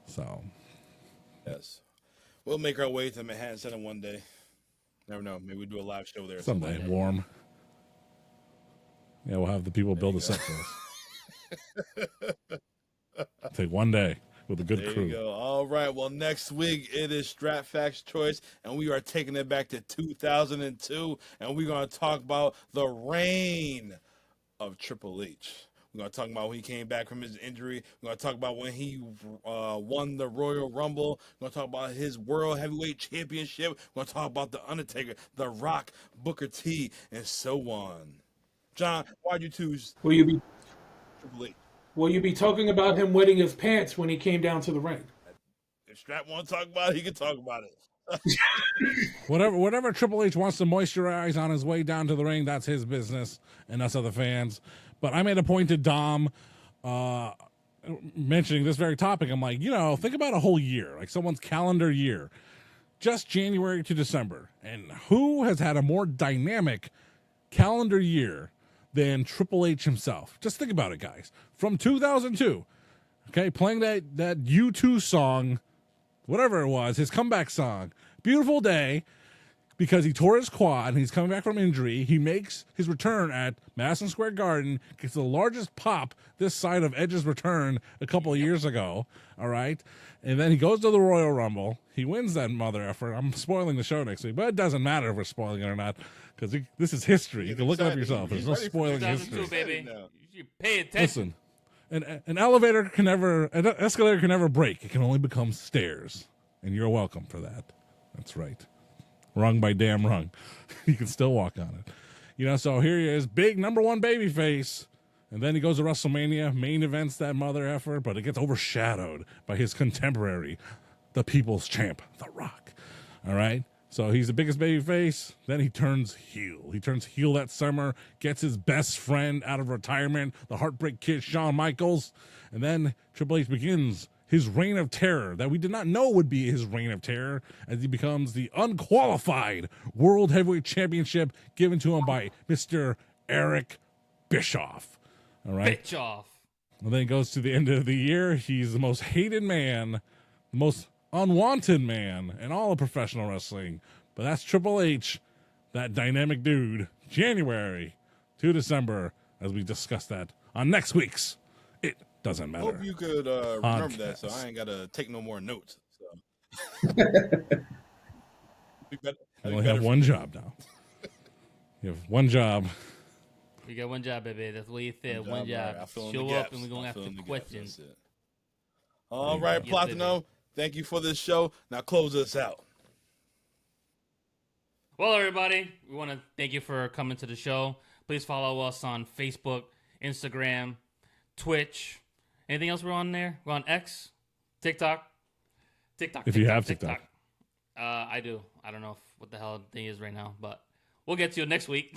S5: So
S2: Yes. We'll make our way to Manhattan Center one day. Never know. Maybe we'll do a live show there.
S5: someday, warm. Yeah, we'll have the people build a set for us. Take one day with a good
S2: There
S5: crew.
S2: you go. All right. Well, next week it is StratFacts Choice, and we are taking it back to 2002, and we're going to talk about the reign of Triple H. We're going to talk about when he came back from his injury. We're going to talk about when he won the Royal Rumble. We're going to talk about his World Heavyweight Championship. We're going to talk about The Undertaker, The Rock, Booker T, and so on. John, why'd you choose
S3: Will you be
S2: Triple H?
S3: Will you be talking about him wetting his pants when he came down to the ring?
S2: If Strat want to talk about it, he can talk about it.
S5: Whatever Triple H wants to moisturize on his way down to the ring, that's his business and us other fans. But I made a point to Dom mentioning this very topic. I'm like, think about a whole year, like someone's calendar year, just January to December. And who has had a more dynamic calendar year than Triple H himself? Just think about it, guys. From 2002, okay, playing that U2 song, whatever it was, his comeback song, Beautiful Day, because he tore his quad and he's coming back from injury. He makes his return at Madison Square Garden, gets the largest pop this side of Edge's return a couple of years ago, all right? And then he goes to the Royal Rumble. He wins that mother effer. I'm spoiling the show next week, but it doesn't matter if we're spoiling it or not, because this is history. You can look it up yourself. There's no spoiling history.
S1: 2002, baby. You pay attention.
S5: Listen, an escalator can never break. It can only become stairs. And you're welcome for that. That's right. Rung by damn rung. You can still walk on it. So here he is, big number one babyface. And then he goes to WrestleMania, main events that mother effer, but it gets overshadowed by his contemporary, the people's champ, The Rock. All right? So he's the biggest babyface. Then he turns heel. He turns heel that summer, gets his best friend out of retirement, the Heartbreak Kid, Shawn Michaels. And then Triple H begins his reign of terror that we did not know would be his reign of terror, as he becomes the unqualified World Heavyweight Championship given to him by Mr. Eric Bischoff. All right?
S1: Bitch-off.
S5: And then he goes to the end of the year. He's the most hated man, the most unwanted man in all of professional wrestling. But that's Triple H, that dynamic dude, January to December, as we discuss that on next week's It Doesn't Matter.
S2: Hope you could remember that, so I ain't got to take no more notes. So.
S5: I only have one job now. You have one job.
S1: You got one job, baby. That's what you said. One job.
S2: Right.
S1: Show up and we're going to ask the questions.
S2: All right, Platino. Thank you for this show. Now close us out.
S1: Well, everybody, we want to thank you for coming to the show. Please follow us on Facebook, Instagram, Twitch. Anything else we're on there? We're on X, TikTok.
S5: If you have TikTok.
S1: I do. I don't know what the hell the thing is right now, but we'll get to you next week.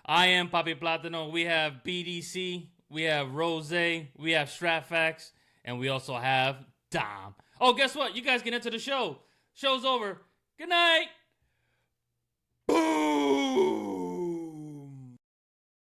S1: I am Papi Platino. We have BDC. We have Rose. We have StratFacts. And we also have Dom. Oh, guess what? You guys get into the show. Show's over. Good night. Boom.